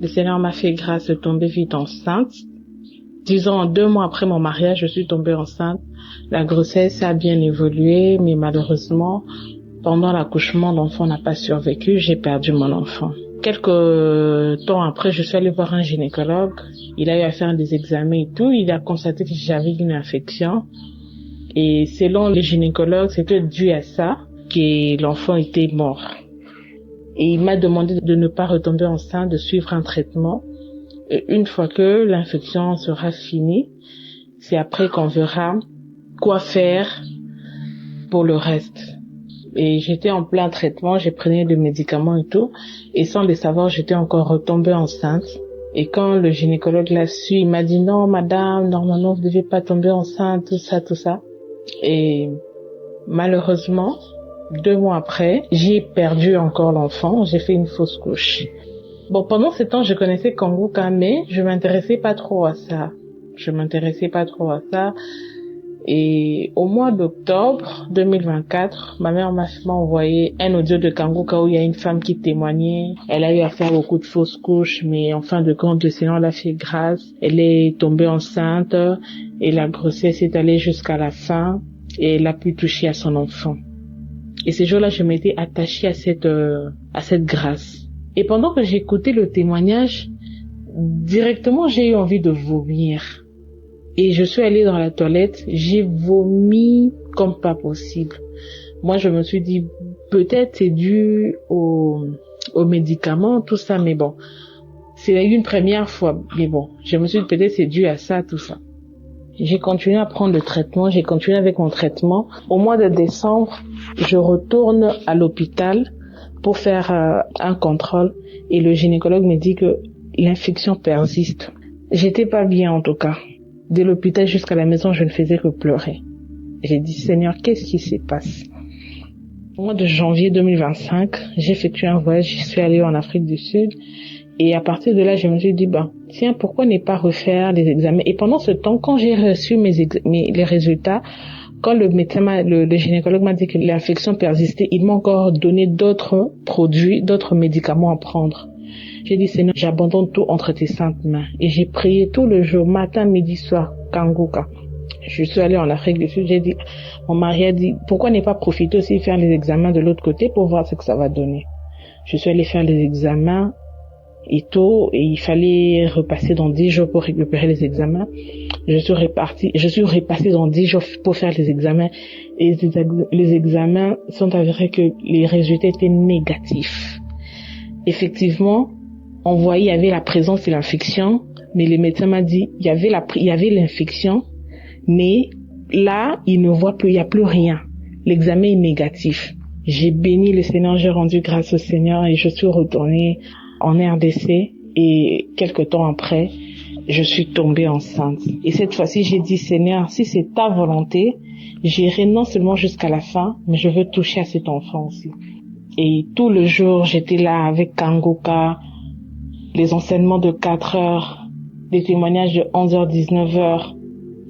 Le Seigneur m'a fait grâce de tomber vite enceinte. Disons, 2 mois après mon mariage, je suis tombée enceinte. La grossesse a bien évolué, mais malheureusement, pendant l'accouchement, l'enfant n'a pas survécu. J'ai perdu mon enfant. Quelques temps après, je suis allée voir un gynécologue. Il a eu à faire des examens et tout. Il a constaté que j'avais une infection. Et selon le gynécologue, c'était dû à ça que l'enfant était mort. Et il m'a demandé de ne pas retomber enceinte, de suivre un traitement. Et une fois que l'infection sera finie, c'est après qu'on verra quoi faire pour le reste. Et j'étais en plein traitement, j'ai pris des médicaments et tout. Et sans le savoir, j'étais encore retombée enceinte. Et quand le gynécologue l'a su, il m'a dit non, madame, normalement, vous ne devez pas tomber enceinte, tout ça. Et malheureusement, 2 mois après, j'ai perdu encore l'enfant, j'ai fait une fausse couche. Bon, pendant ce temps, je connaissais Kanguka, mais je m'intéressais pas trop à ça. Et au mois d'octobre 2024, ma mère m'a envoyé un audio de Kanguka où il y a une femme qui témoignait. Elle a eu à faire beaucoup de fausses couches, mais en fin de compte, le Seigneur l'a fait grâce. Elle est tombée enceinte et la grossesse est allée jusqu'à la fin et elle a pu toucher à son enfant. Et ce jour-là, je m'étais attachée à cette grâce. Et pendant que j'écoutais le témoignage, directement, j'ai eu envie de vomir. Et je suis allée dans la toilette, j'ai vomi comme pas possible. Moi, je me suis dit, peut-être c'est dû aux médicaments, tout ça, mais bon. C'est une première fois, mais bon. Je me suis dit, peut-être c'est dû à ça, tout ça. J'ai continué à prendre le traitement, j'ai continué avec mon traitement. Au mois de décembre, je retourne à l'hôpital pour faire un contrôle et le gynécologue me dit que l'infection persiste. J'étais pas bien en tout cas. De l'hôpital jusqu'à la maison, je ne faisais que pleurer. J'ai dit, Seigneur, qu'est-ce qui se passe? Au mois de janvier 2025, j'ai effectué un voyage, je suis allée en Afrique du Sud. Et à partir de là, je me suis dit, tiens, pourquoi ne pas refaire les examens? Et pendant ce temps, quand j'ai reçu les résultats, quand le médecin, le gynécologue m'a dit que l'infection persistait, il m'a encore donné d'autres produits, d'autres médicaments à prendre. J'ai dit, Seigneur, j'abandonne tout entre tes saintes mains. Et j'ai prié tout le jour, matin, midi, soir, Kanguka. Je suis allée en Afrique du Sud, j'ai dit, mon mari a dit, pourquoi ne pas profiter aussi faire les examens de l'autre côté pour voir ce que ça va donner? Je suis allée faire les examens et tout, et il fallait repasser dans 10 jours pour récupérer les examens. Je suis repassée dans 10 jours pour faire les examens, et les examens sont avérés que les résultats étaient négatifs. Effectivement, on voyait, il y avait la présence de l'infection, mais le médecin m'a dit, il y avait l'infection, mais là, il ne voit plus, il n'y a plus rien. L'examen est négatif. J'ai béni le Seigneur, j'ai rendu grâce au Seigneur et je suis retournée en RDC et quelque temps après, je suis tombée enceinte. Et cette fois-ci, j'ai dit, Seigneur, si c'est ta volonté, j'irai non seulement jusqu'à la fin, mais je veux toucher à cet enfant aussi. Et tout le jour, j'étais là avec Kanguka, les enseignements de 4 heures, des témoignages de 11h, 19h.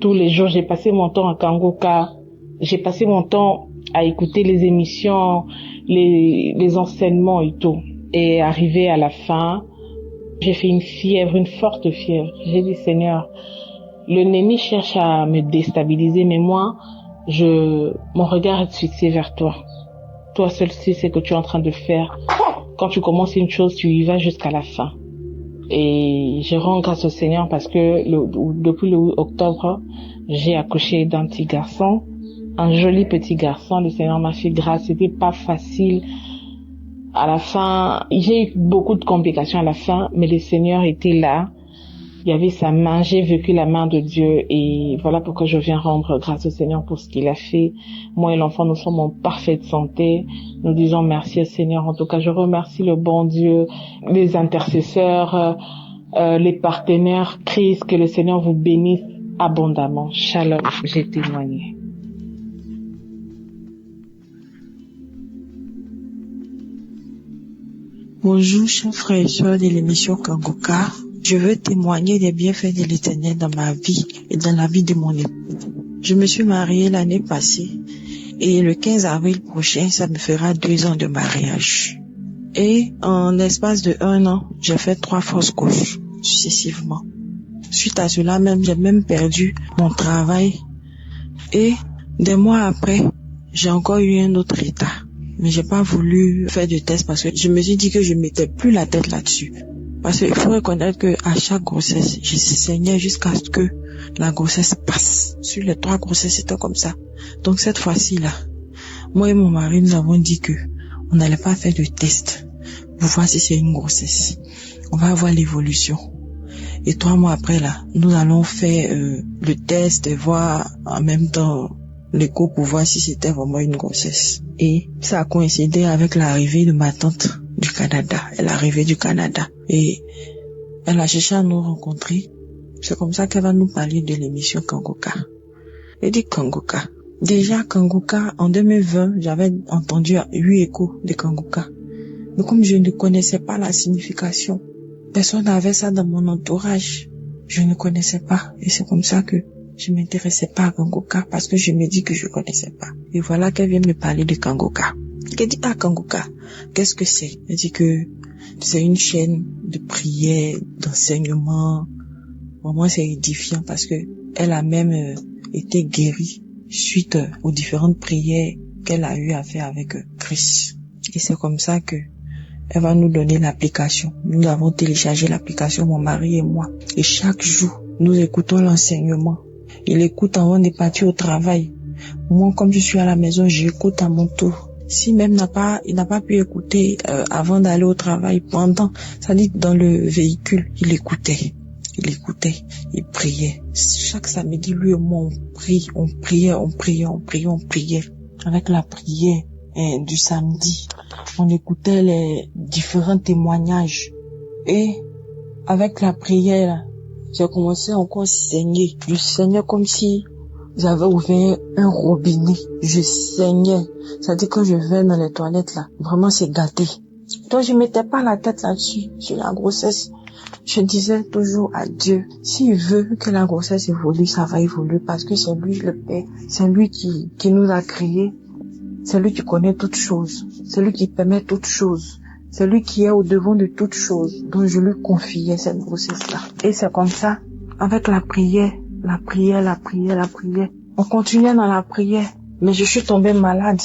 Tous les jours, j'ai passé mon temps à Kanguka. J'ai passé mon temps à écouter les émissions, les enseignements et tout. Et arrivé à la fin, j'ai fait une forte fièvre. J'ai dit, Seigneur, le ennemi cherche à me déstabiliser, mais moi, mon regard est fixé vers toi. Toi seul sais ce que tu es en train de faire. Quand tu commences une chose, tu y vas jusqu'à la fin. Et je rends grâce au Seigneur parce que depuis le 8 octobre, j'ai accouché d'un petit garçon, un joli petit garçon. Le Seigneur m'a fait grâce. C'était pas facile. À la fin, j'ai eu beaucoup de complications à la fin, mais le Seigneur était là. Il y avait sa main, j'ai vécu la main de Dieu et voilà pourquoi je viens rendre grâce au Seigneur pour ce qu'il a fait. Moi et l'enfant, nous sommes en parfaite santé. Nous disons merci au Seigneur. En tout cas, je remercie le bon Dieu, les intercesseurs, les partenaires. Prie que le Seigneur vous bénisse abondamment. Shalom, j'ai témoigné. Bonjour, chers frères et sœurs de l'émission Kanguka. Je veux témoigner des bienfaits de l'Éternel dans ma vie et dans la vie de mon époux. Je me suis mariée l'année passée et le 15 avril prochain, ça me fera 2 ans de mariage. Et en l'espace de 1 an, j'ai fait 3 fausses couches successivement. Suite à cela même, j'ai même perdu mon travail et des mois après, j'ai encore eu un autre état. Mais j'ai pas voulu faire de test parce que je me suis dit que je mettais plus la tête là-dessus. Parce qu'il faut reconnaître que à chaque grossesse, je saignais jusqu'à ce que la grossesse passe. Sur les 3 grossesses, c'était comme ça. Donc cette fois-ci-là, moi et mon mari, nous avons dit que on n'allait pas faire de test pour voir si c'est une grossesse. On va voir l'évolution. Et 3 mois après là, nous allons faire le test et voir en même temps l'écho pour voir si c'était vraiment une grossesse. Et ça a coïncidé avec l'arrivée de ma tante du Canada. Elle est arrivée du Canada et elle a cherché à nous rencontrer. C'est comme ça qu'elle va nous parler de l'émission Kanguka. Elle dit Kanguka. Déjà Kanguka, en 2020, j'avais entendu 8 échos de Kanguka. Mais comme je ne connaissais pas la signification, personne n'avait ça dans mon entourage. Je ne connaissais pas. Et c'est comme ça que je m'intéressais pas à Kangoka parce que je me dis que je connaissais pas. Et voilà qu'elle vient me parler de Kangoka. Elle dit, Kangoka, qu'est-ce que c'est? Elle dit que c'est une chaîne de prière, d'enseignement. Vraiment, c'est édifiant parce que elle a même été guérie suite aux différentes prières qu'elle a eu à faire avec Christ. Et c'est comme ça que elle va nous donner l'application. Nous avons téléchargé l'application, mon mari et moi. Et chaque jour, nous écoutons l'enseignement. Il écoute avant de partir au travail. Moi, comme je suis à la maison, j'écoute à mon tour. Si même il n'a pas pu écouter avant d'aller au travail, pendant, ça dit dans le véhicule, il écoutait, il priait. Chaque samedi, lui et moi, on priait. Avec la prière du samedi, on écoutait les différents témoignages. Et avec la prière, j'ai commencé encore à saigner. Je saignais comme si j'avais ouvert un robinet. Je saignais. C'est-à-dire que je vais dans les toilettes là, vraiment c'est gâté. Donc je mettais pas la tête là-dessus, sur la grossesse. Je disais toujours à Dieu, s'il veut que la grossesse évolue, ça va évoluer parce que c'est lui le Père. C'est lui qui nous a créés. C'est lui qui connaît toutes choses. C'est lui qui permet toutes choses. C'est lui qui est au devant de toutes choses. Donc je lui confiais cette grossesse-là. Et c'est comme ça, avec la prière. On continuait dans la prière. Mais je suis tombée malade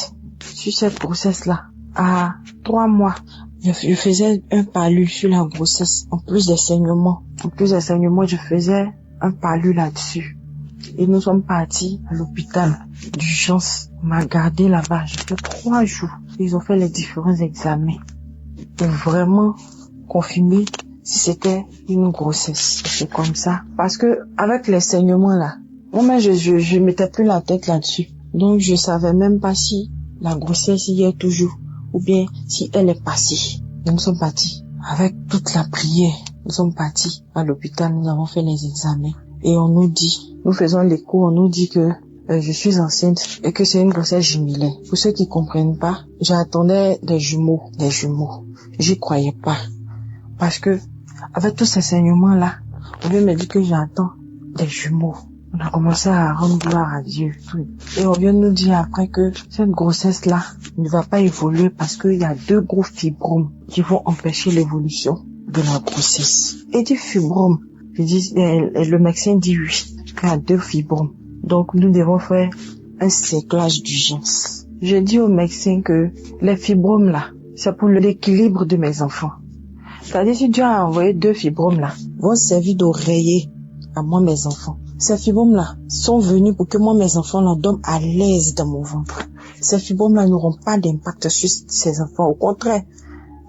sur cette grossesse-là. À 3 mois, je faisais un palu sur la grossesse. En plus des saignements, je faisais un palu là-dessus. Et nous sommes partis à l'hôpital d'urgence. On m'a gardé là-bas. J'ai fait 3 jours. Ils ont fait les différents examens pour vraiment confirmer si c'était une grossesse. C'est comme ça. Parce que avec les saignements là, moi je mettais plus la tête là-dessus. Donc je savais même pas si la grossesse y est toujours ou bien si elle est passée. Donc, nous sommes partis avec toute la prière. Nous sommes partis à l'hôpital. Nous avons fait les examens et on nous dit, nous faisons l'écho, on nous dit que je suis enceinte et que c'est une grossesse jumelée. Pour ceux qui comprennent pas, j'attendais des jumeaux. J'y croyais pas. Parce que, avec tous ces saignements là, on vient me dire que j'attends des jumeaux. On a commencé à rendre gloire à Dieu. Et on vient nous dire après que cette grossesse là ne va pas évoluer parce qu'il y a 2 gros fibromes qui vont empêcher l'évolution de la grossesse. Et du fibrome, le médecin dit oui, qu'il y a 2 fibromes. Donc nous devons faire un séclage d'urgence. Je dis au médecin que les fibromes là, c'est pour l'équilibre de mes enfants. C'est-à-dire si Dieu a envoyé 2 fibromes là, vont servir d'oreiller à moi mes enfants. Ces fibromes là sont venus pour que moi mes enfants là dorment à l'aise dans mon ventre. Ces fibromes là n'auront pas d'impact sur ces enfants. Au contraire,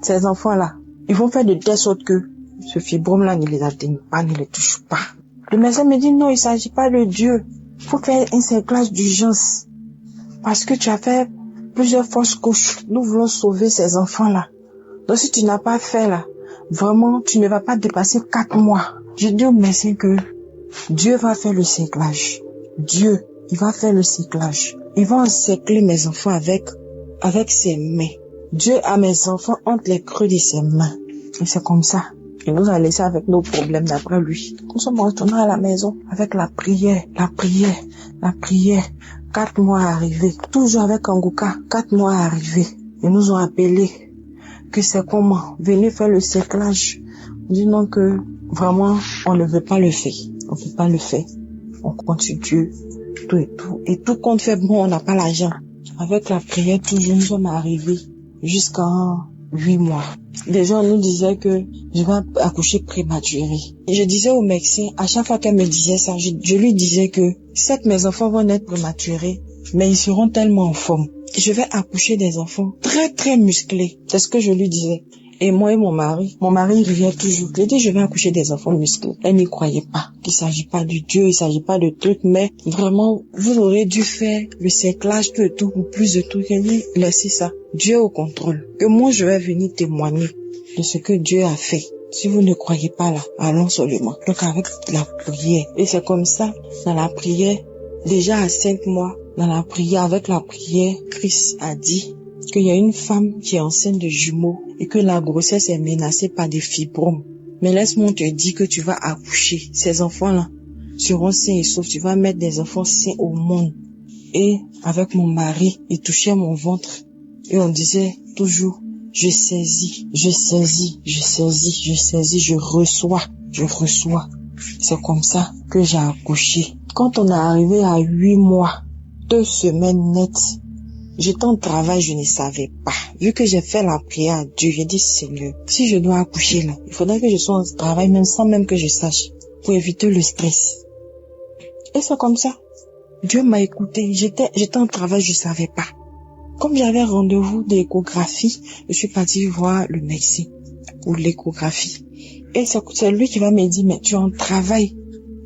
ces enfants là, ils vont faire de telle sorte que ce fibrome là ne les atteigne pas, ne les touche pas. Le médecin me dit non, il s'agit pas de Dieu. Il faut faire un séclage d'urgence. Parce que tu as fait plusieurs fausses couches. Nous voulons sauver ces enfants là. Donc si tu n'as pas fait là, vraiment tu ne vas pas dépasser 4 mois. Je dis au médecin que Dieu va faire le séclage. Dieu, il va faire le séclage. Il va encercler mes enfants avec ses mains. Dieu a mes enfants entre les creux de ses mains. Et c'est comme ça. Il nous a laissé avec nos problèmes d'après lui. Nous sommes retournés à la maison avec la prière. 4 mois arrivés. Toujours avec Kangoka. 4 mois arrivés. Ils nous ont appelés. Que c'est comment? Venez faire le séclage. On dit non que vraiment on ne veut pas le faire. On ne peut pas le faire. On compte sur Dieu. Tout et tout. Et tout compte fait, bon, on n'a pas l'argent. Avec la prière, toujours, nous sommes arrivés jusqu'à 8 mois. Les gens nous disaient que je vais accoucher prématuré. Et je disais au médecin, à chaque fois qu'elle me disait ça, je lui disais que certes mes enfants vont naître prématurés, mais ils seront tellement en forme. Je vais accoucher des enfants très très musclés. C'est ce que je lui disais. Et moi et mon mari riait toujours. Je dis, je vais accoucher des enfants musclés. Elle n'y croyait pas. Il s'agit pas de Dieu, il s'agit pas de trucs, mais vraiment, vous aurez dû faire le séclage, tout et tout, ou plus de trucs. Elle dit, laissez ça. Dieu au contrôle. Que moi, je vais venir témoigner de ce que Dieu a fait. Si vous ne croyez pas là, allons seulement. Donc avec la prière. Et c'est comme ça, dans la prière, déjà à 5 mois, avec la prière, Christ a dit, qu'il y a une femme qui est enceinte de jumeaux et que la grossesse est menacée par des fibromes. Mais laisse-moi te dire que tu vas accoucher. Ces enfants-là seront sains et saufs. Tu vas mettre des enfants sains au monde. Et avec mon mari, il touchait mon ventre. Et on disait toujours, je saisis, je saisis, je saisis, je saisis, je reçois, je reçois. C'est comme ça que j'ai accouché. Quand on est arrivé à 8 mois, 2 semaines nettes, j'étais en travail, je ne savais pas. Vu que j'ai fait la prière à Dieu, j'ai dit, Seigneur, si je dois accoucher là, il faudrait que je sois en travail même sans même que je sache, pour éviter le stress. Et c'est comme ça. Dieu m'a écouté. J'étais en travail, je savais pas. Comme j'avais rendez-vous d'échographie, je suis partie voir le médecin pour l'échographie. Et c'est lui qui va me dire, mais tu es en travail.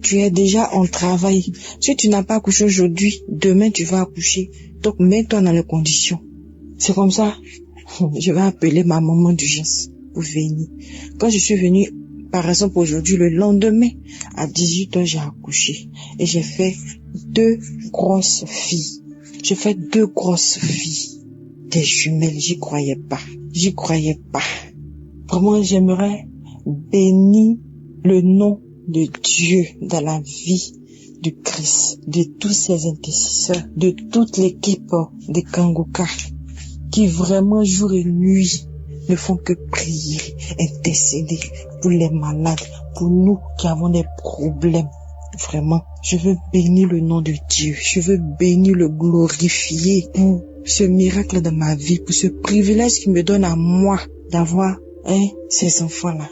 Tu es déjà en travail. Si tu n'as pas accouché aujourd'hui, demain tu vas accoucher. Donc mets-toi dans les conditions. C'est comme ça. Je vais appeler ma maman d'urgence pour venir. Quand je suis venue, par exemple aujourd'hui, le lendemain, à 18h, j'ai accouché. Et j'ai fait 2 grosses filles. J'ai fait 2 grosses filles. Des jumelles, j'y croyais pas. J'y croyais pas. Vraiment, j'aimerais bénir le nom de Dieu dans la vie du Christ, de tous ses intercesseurs, de toute l'équipe de Kanguka, qui vraiment jour et nuit ne font que prier, intercéder pour les malades, pour nous qui avons des problèmes. Vraiment, je veux bénir le nom de Dieu. Je veux bénir le glorifier pour ce miracle de ma vie, pour ce privilège qu'il me donne à moi d'avoir ces enfants-là.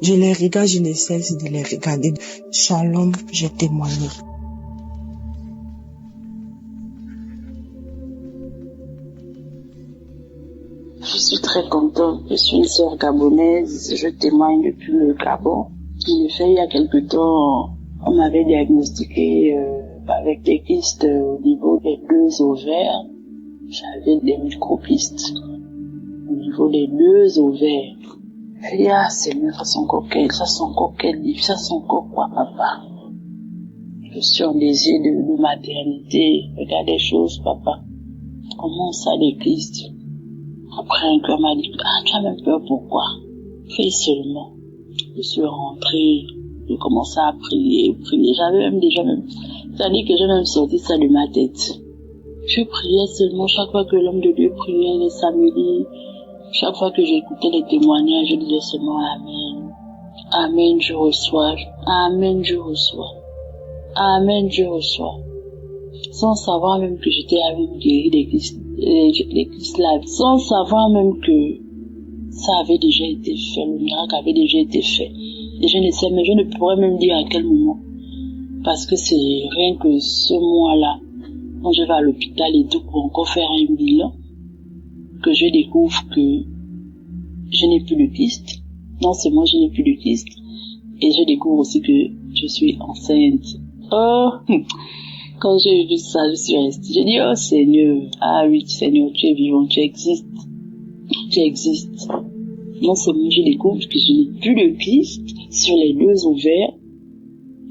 Je les regarde, je ne cesse de les regarder. Shalom, j'ai témoigné. Je suis très contente. Je suis une sœur gabonaise. Je témoigne depuis le Gabon. En effet, il y a quelque temps, on m'avait diagnostiqué avec des kystes au niveau des 2 ovaires. J'avais des micropistes au niveau des 2 ovaires. Et Seigneur, ça sent encore quel livre, ça sent encore quoi, papa? Je suis en désir de maternité. Regarde des choses, papa. Comment ça, des kystes? Après, un cœur m'a dit, tu as même peur, pourquoi? Fais seulement. Je suis rentrée, j'ai commencé à prier. J'avais même c'est-à-dire que j'ai même sorti ça de ma tête. Je priais seulement chaque fois que l'homme de Dieu priait les samedis. Chaque fois que j'écoutais les témoignages, je disais seulement Amen. Amen, je reçois. Amen, je reçois. Amen, je reçois. Sans savoir même que j'étais avec guéri des kystes là. Sans savoir même que ça avait déjà été fait. Le miracle avait déjà été fait. Et je ne sais, mais je ne pourrais même dire à quel moment. Parce que c'est rien que ce mois-là, quand je vais à l'hôpital et tout pour encore faire un bilan, que je découvre que je n'ai plus de kyste. Non seulement je n'ai plus de kyste, et je découvre aussi que je suis enceinte. Oh, quand j'ai vu ça, je suis restée. J'ai dit, oh Seigneur, ah oui Seigneur, tu es vivant, tu existes. Tu existes. Non seulement je découvre que je n'ai plus de kyste sur les 2 ovaires,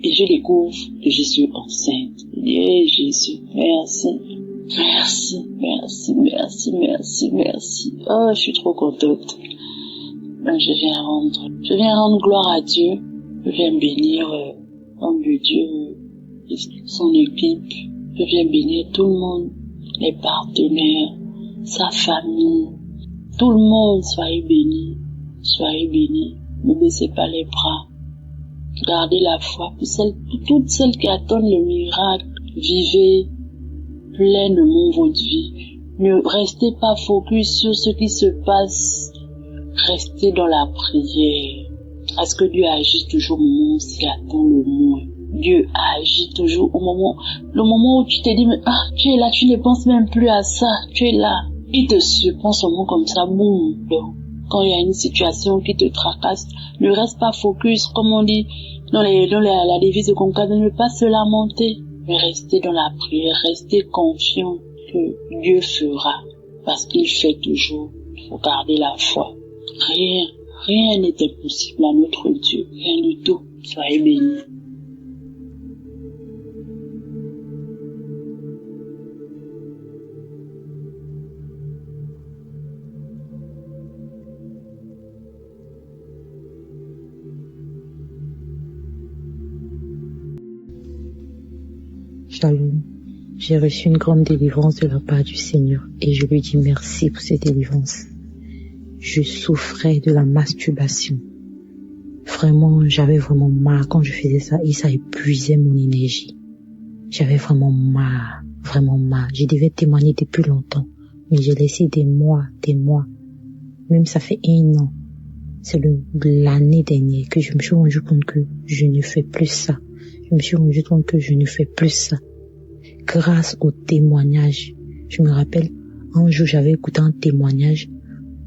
et je découvre que je suis enceinte. Et Jésus, merci. Merci, merci, merci, merci, merci. Oh, je suis trop contente. Je viens rendre gloire à Dieu. Je viens bénir l'homme de Dieu, son équipe. Je viens bénir tout le monde, les partenaires, sa famille. Tout le monde, soyez bénis. Soyez bénis. Ne baissez pas les bras. Gardez la foi. Pour toutes celles qui attendent le miracle, vivez pleinement votre vie. Ne restez pas focus sur ce qui se passe. Restez dans la prière. Parce que Dieu agit toujours au moment où s'y attend le moins. Dieu agit toujours au moment, le moment où tu te dis, mais tu es là, tu ne penses même plus à ça, tu es là. Il te surprend seulement comme ça, boum. Quand il y a une situation qui te tracasse, ne reste pas focus, comme on dit dans la devise de Conca, de ne pas se lamenter, mais restez dans la prière, restez confiant que Dieu fera, parce qu'il fait toujours. Il faut garder la foi. Rien n'est impossible à notre Dieu, rien du tout. Soyez bénis. Shalom. J'ai reçu une grande délivrance de la part du Seigneur et je lui dis merci pour cette délivrance. Je souffrais de la masturbation. Vraiment, j'avais vraiment marre quand je faisais ça et ça épuisait mon énergie. J'avais vraiment marre. Je devais témoigner depuis longtemps, mais j'ai laissé des mois. Même ça fait 1 an. C'est l'année dernière que je me suis rendu compte que je ne fais plus ça. Grâce au témoignage. Je me rappelle, un jour j'avais écouté un témoignage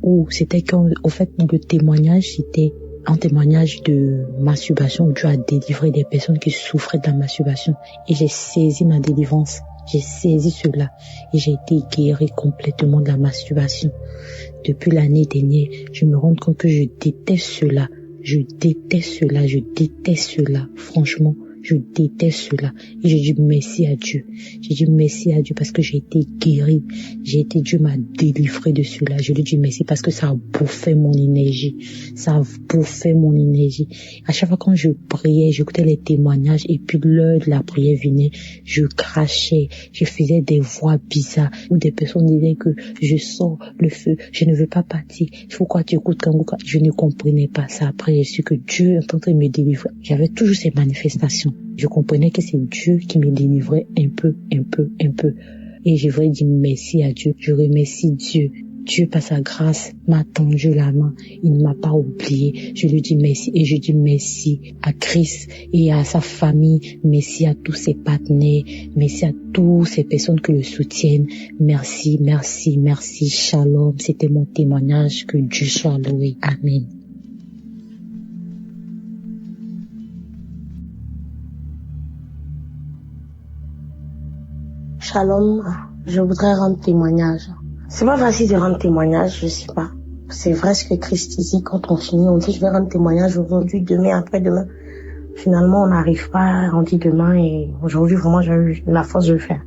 où c'était au fait, le témoignage, c'était un témoignage de masturbation où Dieu a délivré des personnes qui souffraient de la masturbation. Et j'ai saisi ma délivrance. J'ai saisi cela et j'ai été guérie complètement de la masturbation. Depuis l'année dernière, je me rends compte que je déteste cela. Franchement, je déteste cela. Et j'ai dit merci à Dieu. Parce que j'ai été guérie. Dieu m'a délivré de cela. Je lui dis merci parce que ça a bouffé mon énergie. À chaque fois quand je priais, j'écoutais les témoignages et puis l'heure de la prière venait, je crachais, je faisais des voix bizarres où des personnes disaient que je sors le feu, je ne veux pas partir. Pourquoi tu écoutes Kanguka? Je ne comprenais pas ça. Après, j'ai su que Dieu est en train de me délivrer. J'avais toujours ces manifestations. Je comprenais que c'est Dieu qui me délivrait un peu. Et je voudrais dire merci à Dieu. Je remercie Dieu. Dieu, par sa grâce, m'a tendu la main. Il ne m'a pas oublié. Je lui dis merci. Et je dis merci à Christ et à sa famille. Merci à tous ses partenaires. Merci à toutes ces personnes qui le soutiennent. Merci. Shalom. C'était mon témoignage. Que Dieu soit loué. Amen. Shalom, je voudrais rendre témoignage. C'est pas facile de rendre témoignage, je sais pas. C'est vrai ce que Christ dit, quand on finit, on dit je vais rendre témoignage aujourd'hui, demain, après-demain. Finalement, on n'arrive pas à rendre demain et aujourd'hui, vraiment, j'ai eu la force de le faire.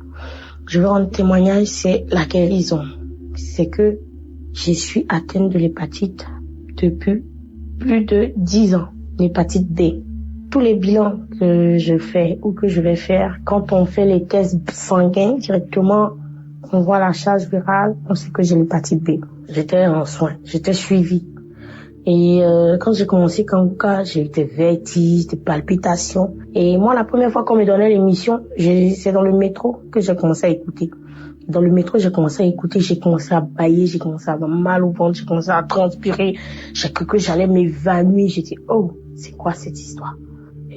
Je veux rendre témoignage, c'est la guérison. C'est que je suis atteinte de l'hépatite depuis plus de 10 ans, l'hépatite B. Tous les bilans que je fais ou que je vais faire, quand on fait les tests sanguins, directement, on voit la charge virale, on sait que j'ai l'hépatite B. J'étais en soins, j'étais suivie. Et quand j'ai commencé Kanguka, j'ai eu des vertiges, des palpitations. Et moi, la première fois qu'on me donnait l'émission, c'est dans le métro que j'ai commencé à écouter. Dans le métro, j'ai commencé à bâiller, j'ai commencé à avoir mal au ventre, j'ai commencé à transpirer. J'ai cru que j'allais m'évanouir. J'ai dit, oh, c'est quoi cette histoire?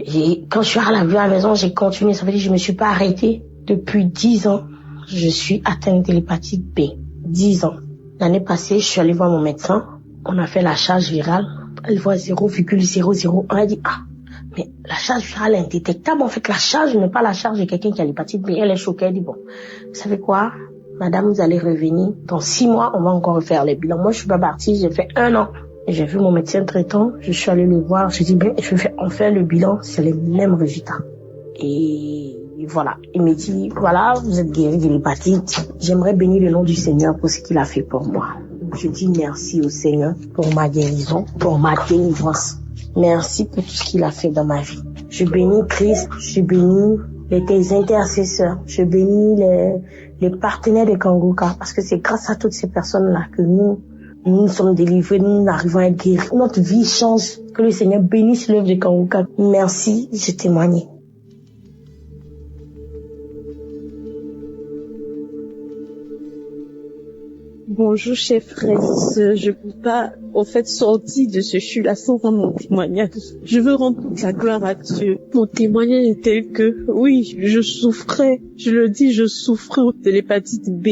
Et quand je suis arrivée à la maison, j'ai continué. Ça veut dire que je me suis pas arrêtée. Depuis 10 ans, je suis atteinte de l'hépatite B. 10 ans. L'année passée, je suis allée voir mon médecin. On a fait la charge virale. Elle voit 0,001. Elle dit, mais la charge virale est indétectable. En fait, la charge n'est pas la charge de quelqu'un qui a l'hépatite B. Elle est choquée. Elle dit, bon, vous savez quoi? Madame, vous allez revenir. Dans 6 mois, on va encore refaire les bilans. Moi, je suis pas partie. J'ai fait 1 an. J'ai vu mon médecin traitant, je suis allée le voir, j'ai dit, on fait le bilan, c'est les mêmes résultats. Et voilà, il me dit, voilà, vous êtes guéri de l'hépatite, j'aimerais bénir le nom du Seigneur pour ce qu'il a fait pour moi. Je dis merci au Seigneur pour ma guérison, pour ma délivrance. Merci pour tout ce qu'il a fait dans ma vie. Je bénis Christ, je bénis les intercesseurs, je bénis les partenaires de Kanguka, parce que c'est grâce à toutes ces personnes-là que nous sommes délivrés, nous arrivons à être guéris. Notre vie change. Que le Seigneur bénisse l'œuvre de Kanguka. Merci, je témoigne. Bonjour, chers frères et sœurs. Je ne peux pas, sortir de ce chute-là sans rendre mon témoignage. Je veux rendre toute la gloire à Dieu. Mon témoignage est tel que, oui, je souffrais de l'hépatite B.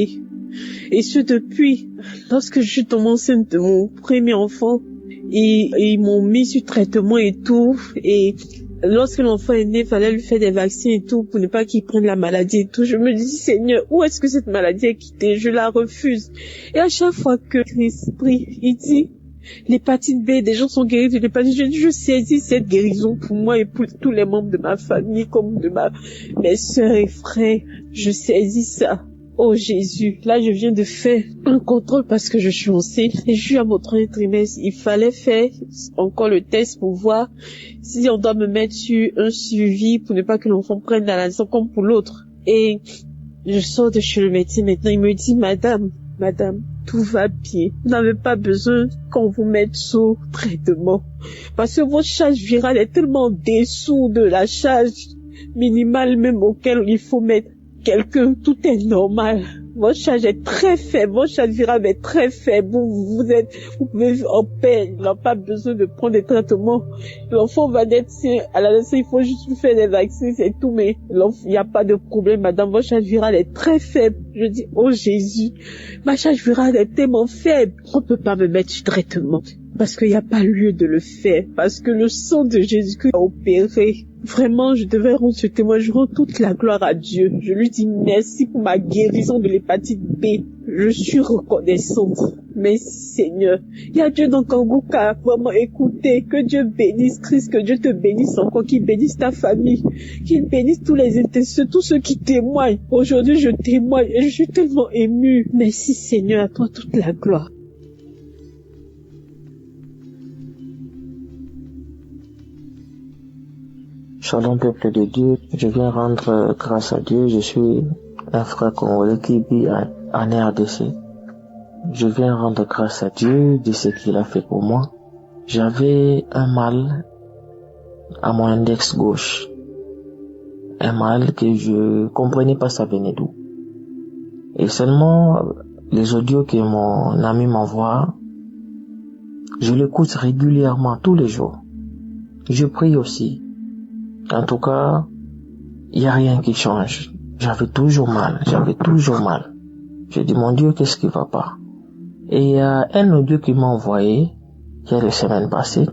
Et ce depuis, lorsque je suis tombée enceinte de mon premier enfant, et ils m'ont mis sur traitement et tout, et lorsque l'enfant est né, il fallait lui faire des vaccins et tout, pour ne pas qu'il prenne la maladie et tout. Je me dis, Seigneur, où est-ce que cette maladie est quittée? Je la refuse. Et à chaque fois que Christ prie, il dit, l'hépatite B, des gens sont guéris de l'hépatite. Je saisis cette guérison pour moi et pour tous les membres de ma famille, comme de mes sœurs et frères. Je saisis ça. Oh Jésus, là je viens de faire un contrôle parce que je suis enceinte et je suis à mon 3e trimestre. Il fallait faire encore le test pour voir si on doit me mettre sur un suivi pour ne pas que l'enfant prenne la naissance comme pour l'autre. Et je sors de chez le médecin maintenant, il me dit, madame, tout va bien. Vous n'avez pas besoin qu'on vous mette sous traitement. Parce que votre charge virale est tellement dessous de la charge minimale même auquel il faut mettre quelqu'un. Tout est normal. Votre charge est très faible. Votre charge virale est très faible. Vous pouvez en paix. Il n'a pas besoin de prendre des traitements. L'enfant va naître à la naissance. Il faut juste lui faire des vaccins, c'est tout. Mais il n'y a pas de problème, madame. Votre charge virale est très faible. Je dis, oh Jésus, ma charge virale est tellement faible. On ne peut pas me mettre du traitement. Parce qu'il n'y a pas lieu de le faire. Parce que le sang de Jésus-Christ a opéré. Vraiment, je devais rendre ce témoignage. Je rends toute la gloire à Dieu. Je lui dis merci pour ma guérison de l'hépatite B. Je suis reconnaissante. Merci Seigneur. Il y a Dieu dans Kanguka. Vraiment, écoutez. Que Dieu bénisse Christ. Que Dieu te bénisse encore. Qu'il bénisse ta famille. Qu'il bénisse tous les intercesseurs, tous ceux qui témoignent. Aujourd'hui, je témoigne et je suis tellement émue. Merci Seigneur. À toi toute la gloire. Shalom peuple de Dieu, je viens rendre grâce à Dieu, je suis un frère congolais qui vit en RDC. Je viens rendre grâce à Dieu de ce qu'il a fait pour moi. J'avais un mal à mon index gauche, un mal que je comprenais pas ça venait d'où. Et seulement les audios que mon ami m'envoie, je l'écoute régulièrement tous les jours. Je prie aussi. En tout cas, il n'y a rien qui change. J'avais toujours mal. Je dis, mon Dieu, qu'est-ce qui va pas? Et il y a un audio qui m'a envoyé, il y a les semaines passées,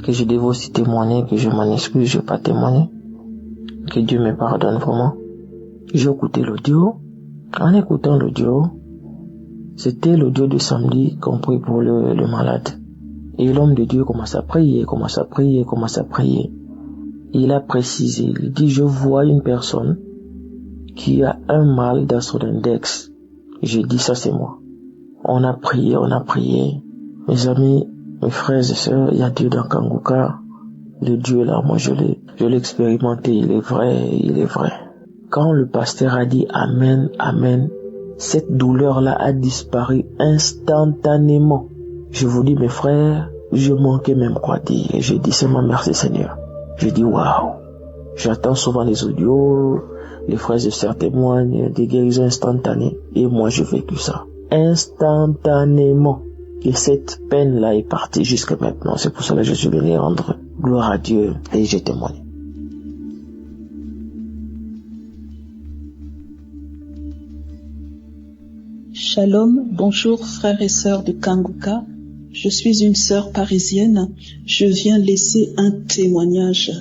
que je devais aussi témoigner, que je m'en excuse, je vais pas témoigner. Que Dieu me pardonne vraiment. J'ai écouté l'audio. En écoutant l'audio, c'était l'audio de samedi compris pour le malade. Et l'homme de Dieu commence à prier. Il a précisé, il dit, je vois une personne qui a un mal dans son index. J'ai dit, ça c'est moi. On a prié. Mes amis, mes frères et sœurs, il y a Dieu dans Kanguka. Le Dieu là, moi je l'ai expérimenté, il est vrai. Quand le pasteur a dit Amen, Amen, cette douleur-là a disparu instantanément. Je vous dis, mes frères, je manquais même quoi dire. J'ai dit seulement merci Seigneur. Je dis waouh. J'attends souvent les audios, les frères et sœurs témoignent des guérisons instantanées. Et moi j'ai vécu ça. Instantanément. Et cette peine-là est partie jusqu'à maintenant. C'est pour cela que je suis venu rendre gloire à Dieu et j'ai témoigné. Shalom, bonjour frères et sœurs de Kanguka. Je suis une sœur parisienne. Je viens laisser un témoignage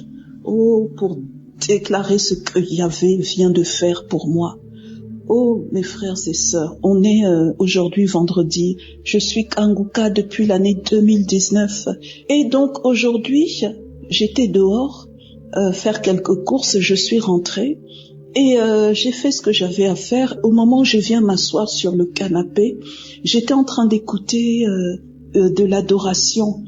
pour déclarer ce que Yahvé vient de faire pour moi. Oh, mes frères et sœurs, on est aujourd'hui vendredi. Je suis Kanguka depuis l'année 2019. Et donc aujourd'hui, j'étais dehors faire quelques courses. Je suis rentrée et j'ai fait ce que j'avais à faire. Au moment où je viens m'asseoir sur le canapé, j'étais en train d'écouter de l'adoration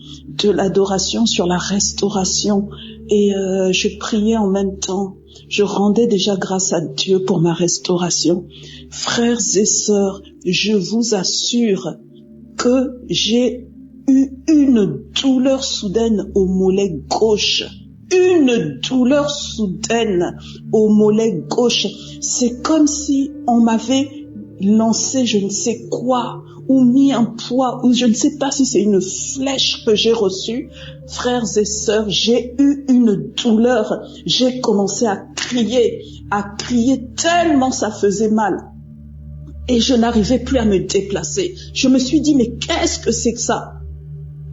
sur la restauration. Et je priais en même temps. Je rendais déjà grâce à Dieu pour ma restauration. Frères et sœurs, je vous assure que j'ai eu une douleur soudaine au mollet gauche. Une douleur soudaine au mollet gauche. C'est comme si on m'avait lancé je ne sais quoi, ou mis un poids, ou je ne sais pas si c'est une flèche que j'ai reçue. Frères et sœurs, j'ai eu une douleur. J'ai commencé à crier tellement ça faisait mal. Et je n'arrivais plus à me déplacer. Je me suis dit, mais qu'est-ce que c'est que ça?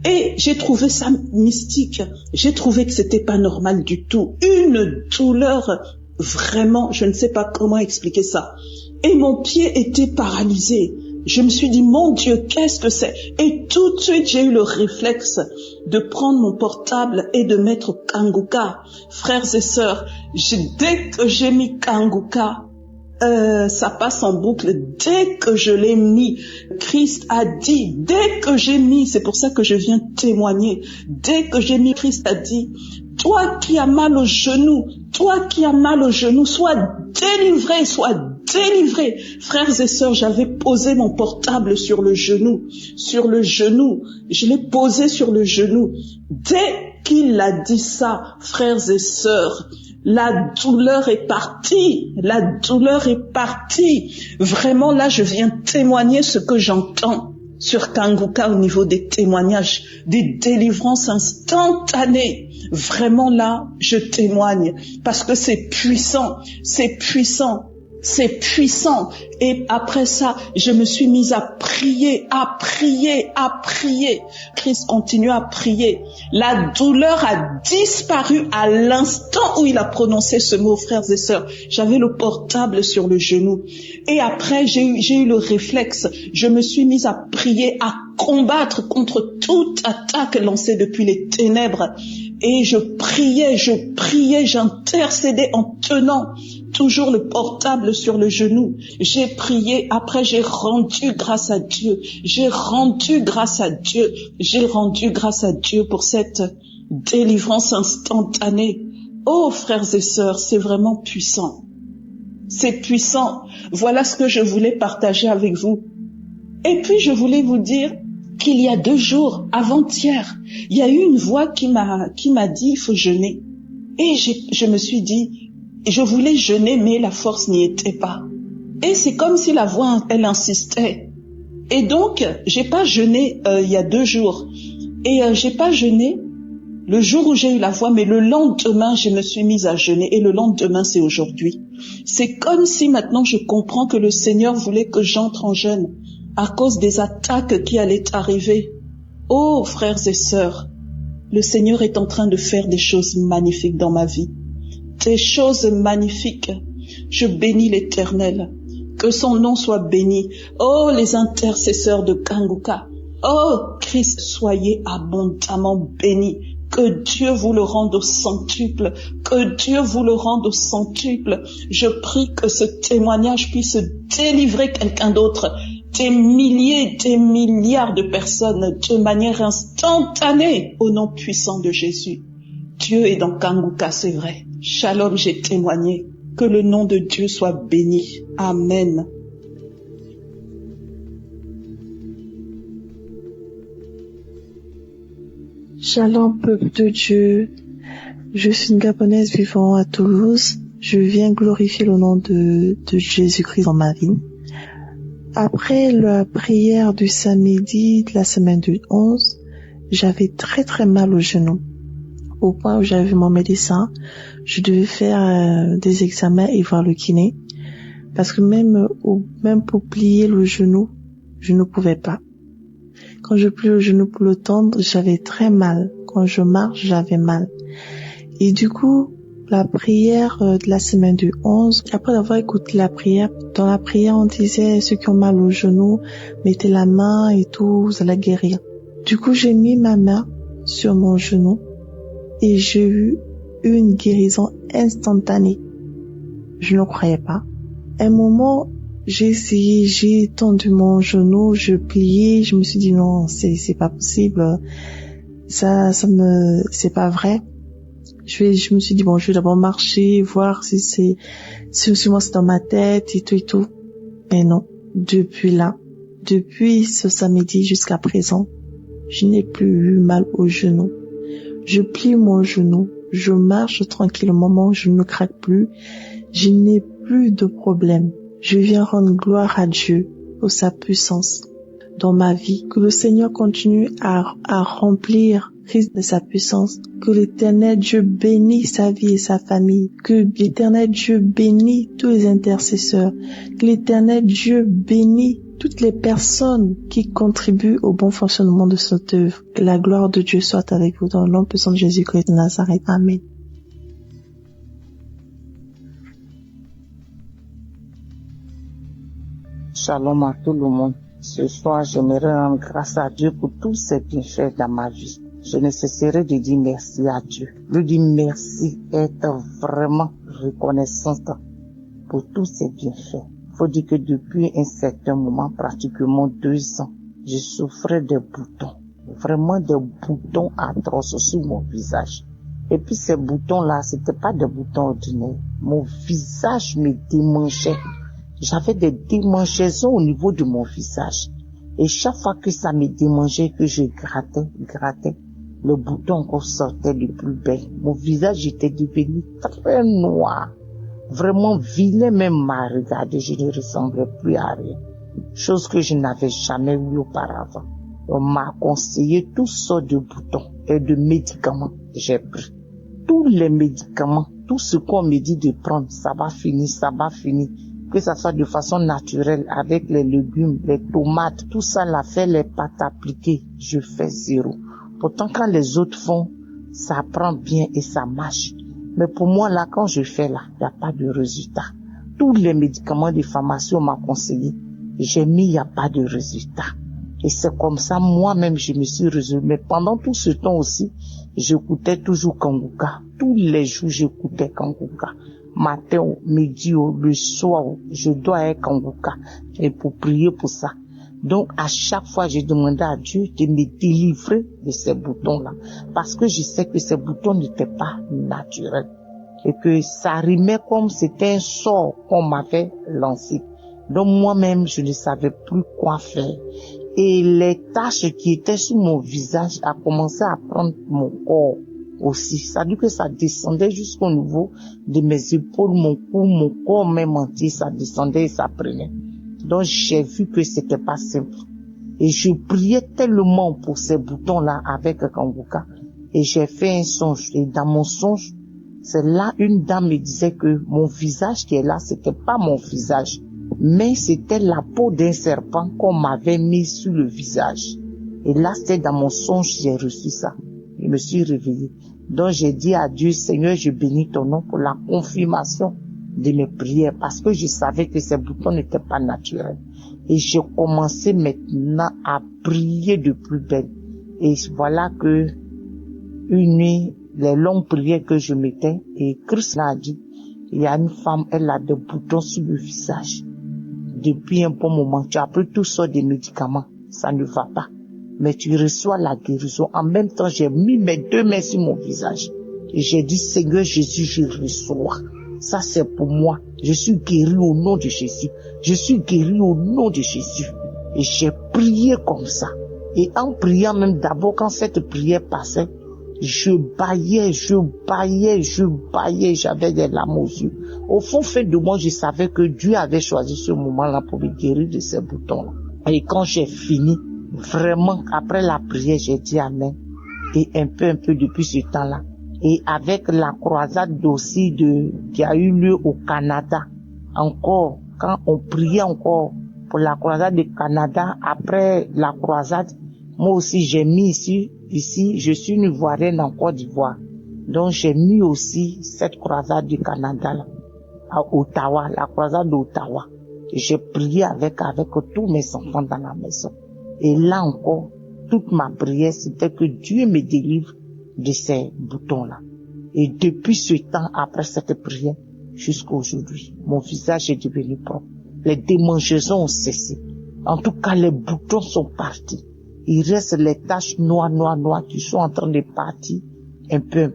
Et j'ai trouvé ça mystique. J'ai trouvé que c'était pas normal du tout. Une douleur, vraiment, je ne sais pas comment expliquer ça. Et mon pied était paralysé. Je me suis dit, mon Dieu, qu'est-ce que c'est? Et tout de suite, j'ai eu le réflexe de prendre mon portable et de mettre Kanguka. Frères et sœurs, dès que j'ai mis Kanguka, ça passe en boucle. Dès que je l'ai mis, Christ a dit, dès que j'ai mis, c'est pour ça que je viens témoigner, dès que j'ai mis, Christ a dit, Toi qui as mal au genou, sois délivré, Frères et sœurs, j'avais posé mon portable sur le genou. Je l'ai posé sur le genou. Dès qu'il a dit ça, frères et sœurs, la douleur est partie. Vraiment, là, je viens témoigner ce que j'entends sur Kanguka au niveau des témoignages, des délivrances instantanées. Vraiment, là, je témoigne parce que c'est puissant. Et après ça, je me suis mise à prier. Christ continue à prier. La douleur a disparu à l'instant où il a prononcé ce mot, frères et sœurs. J'avais le portable sur le genou. Et après, j'ai eu le réflexe. Je me suis mise à prier, à combattre contre toute attaque lancée depuis les ténèbres. Et je priais, j'intercédais en tenant toujours le portable sur le genou. J'ai prié, après j'ai rendu grâce à Dieu. J'ai rendu grâce à Dieu pour cette délivrance instantanée. Oh, frères et sœurs, c'est vraiment puissant. C'est puissant. Voilà ce que je voulais partager avec vous. Et puis je voulais vous dire qu'il y a 2 jours, avant-hier, il y a eu une voix qui m'a dit il faut jeûner. Et je me suis dit, je voulais jeûner, mais la force n'y était pas. Et c'est comme si la voix, elle insistait. Et donc, j'ai pas jeûné il y a 2 jours. Et j'ai pas jeûné le jour où j'ai eu la voix, mais le lendemain, je me suis mise à jeûner. Et le lendemain, c'est aujourd'hui. C'est comme si maintenant je comprends que le Seigneur voulait que j'entre en jeûne à cause des attaques qui allaient arriver. Oh, frères et sœurs, le Seigneur est en train de faire des choses magnifiques dans ma vie. Des choses magnifiques. Je bénis l'Éternel. Que son nom soit béni. Oh, les intercesseurs de Kanguka. Oh, Christ, soyez abondamment bénis. Que Dieu vous le rende au centuple. Je prie que ce témoignage puisse délivrer quelqu'un d'autre. Des milliers, des milliards de personnes de manière instantanée au nom puissant de Jésus. Dieu est dans Kanguka, c'est vrai. Shalom, j'ai témoigné. Que le nom de Dieu soit béni. Amen. Shalom, peuple de Dieu. Je suis une Gabonaise vivant à Toulouse. Je viens glorifier le nom de Jésus-Christ dans ma vie. Après la prière du samedi de la semaine du 11, j'avais très très mal au genou. Au point où j'avais vu mon médecin, je devais faire des examens et voir le kiné. Parce que même pour plier le genou, je ne pouvais pas. Quand je plie le genou pour le tendre, j'avais très mal. Quand je marche, j'avais mal. Et du coup, la prière de la semaine du 11, après avoir écouté la prière, dans la prière, on disait ceux qui ont mal au genou, mettez la main et tout, vous allez guérir. Du coup, j'ai mis ma main sur mon genou et j'ai eu une guérison instantanée. Je ne croyais pas. À un moment, j'ai essayé, j'ai tendu mon genou, je pliais, je me suis dit non, c'est pas possible. C'est pas vrai. Je me suis dit bon, je vais d'abord marcher, voir si moi c'est dans ma tête et tout. Mais non, depuis ce samedi jusqu'à présent, je n'ai plus eu mal au genou. Je plie mon genou, je marche tranquillement, mon genou ne craque plus, je n'ai plus de problème. Je viens rendre gloire à Dieu pour sa puissance dans ma vie. Que le Seigneur continue à remplir Christ de sa puissance. Que l'Éternel Dieu bénisse sa vie et sa famille. Que l'Éternel Dieu bénisse tous les intercesseurs. Que l'Éternel Dieu bénisse toutes les personnes qui contribuent au bon fonctionnement de cette œuvre. Que la gloire de Dieu soit avec vous dans le nom puissant de Jésus-Christ de Nazareth. Amen. Shalom à tout le monde. Ce soir, j'aimerais rendre grâce à Dieu pour tous ses bienfaits dans ma vie. Je ne cesserai de dire merci à Dieu. Lui dire merci, être vraiment reconnaissante pour tous ses bienfaits. Faut dire que depuis un certain moment, pratiquement 2 ans, je souffrais des boutons. Vraiment des boutons atroces sur mon visage. Et puis ces boutons-là, c'était pas des boutons ordinaires. Mon visage me démangeait. J'avais des démangeaisons au niveau de mon visage. Et chaque fois que ça me démangeait, que je grattais, le bouton encore sortait de plus belle. Mon visage était devenu très noir. Vraiment vilain même à regarder. Je ne ressemblais plus à rien. Chose que je n'avais jamais vue auparavant. On m'a conseillé toutes sortes de boutons et de médicaments. J'ai pris tous les médicaments, tout ce qu'on me dit de prendre, ça va finir. Que ça soit de façon naturelle, avec les légumes, les tomates, tout ça là, fait les pâtes appliquées, je fais zéro. Pourtant, quand les autres font, ça prend bien et ça marche. Mais pour moi, là, quand je fais là, il n'y a pas de résultat. Tous les médicaments de pharmacie, on m'a conseillé. J'ai mis, il n'y a pas de résultat. Et c'est comme ça, moi-même, je me suis résolue. Mais pendant tout ce temps aussi, j'écoutais toujours Kanguka. Tous les jours, j'écoutais Kanguka. Matin, midi, le soir, je dois être Kanguka. Et pour prier pour ça. Donc, à chaque fois, j'ai demandé à Dieu de me délivrer de ces boutons-là. Parce que je sais que ces boutons n'étaient pas naturels. Et que ça rimait comme c'était un sort qu'on m'avait lancé. Donc, moi-même, je ne savais plus quoi faire. Et les taches qui étaient sur mon visage a commencé à prendre mon corps aussi. Ça veut dire que ça descendait jusqu'au niveau de mes épaules, mon cou, mon corps même entier, ça descendait et ça prenait. Donc j'ai vu que c'était pas simple. Et je priais tellement pour ces boutons-là avec Kanguka. Et j'ai fait un songe. Et dans mon songe, c'est là une dame me disait que mon visage qui est là, c'était pas mon visage. Mais c'était la peau d'un serpent qu'on m'avait mis sur le visage. Et là, c'était dans mon songe, j'ai reçu ça. Je me suis réveillée. Donc, j'ai dit à Dieu, Seigneur, je bénis ton nom pour la confirmation de mes prières, parce que je savais que ces boutons n'étaient pas naturels. Et j'ai commencé maintenant à prier de plus belle. Et voilà que une nuit, les longues prières que je mettais, et Christ a dit, il y a une femme, elle a des boutons sur le visage. Depuis un bon moment, tu as pris toutes sortes de médicaments, ça ne va pas. Mais tu reçois la guérison. En même temps, j'ai mis mes deux mains sur mon visage. Et j'ai dit, Seigneur Jésus, je reçois. Ça, c'est pour moi. Je suis guéri au nom de Jésus. Je suis guéri au nom de Jésus. Et j'ai prié comme ça. Et en priant même d'abord, quand cette prière passait, je baillais, j'avais des larmes aux yeux. Au fond de moi, je savais que Dieu avait choisi ce moment-là pour me guérir de ces boutons-là. Et quand j'ai fini, vraiment, après la prière, j'ai dit Amen. Et un peu depuis ce temps-là. Et avec la croisade aussi qui a eu lieu au Canada, encore, quand on priait encore pour la croisade du Canada, après la croisade, moi aussi j'ai mis ici, je suis une Ivoirienne en Côte d'Ivoire. Donc j'ai mis aussi cette croisade du Canada là, à Ottawa, la croisade d'Ottawa. J'ai prié avec tous mes enfants dans la maison. Et là encore, toute ma prière, c'était que Dieu me délivre de ces boutons-là. Et depuis ce temps, après cette prière, jusqu'à aujourd'hui, mon visage est devenu propre. Les démangeaisons ont cessé. En tout cas, les boutons sont partis. Il reste les taches noires qui sont en train de partir un peu.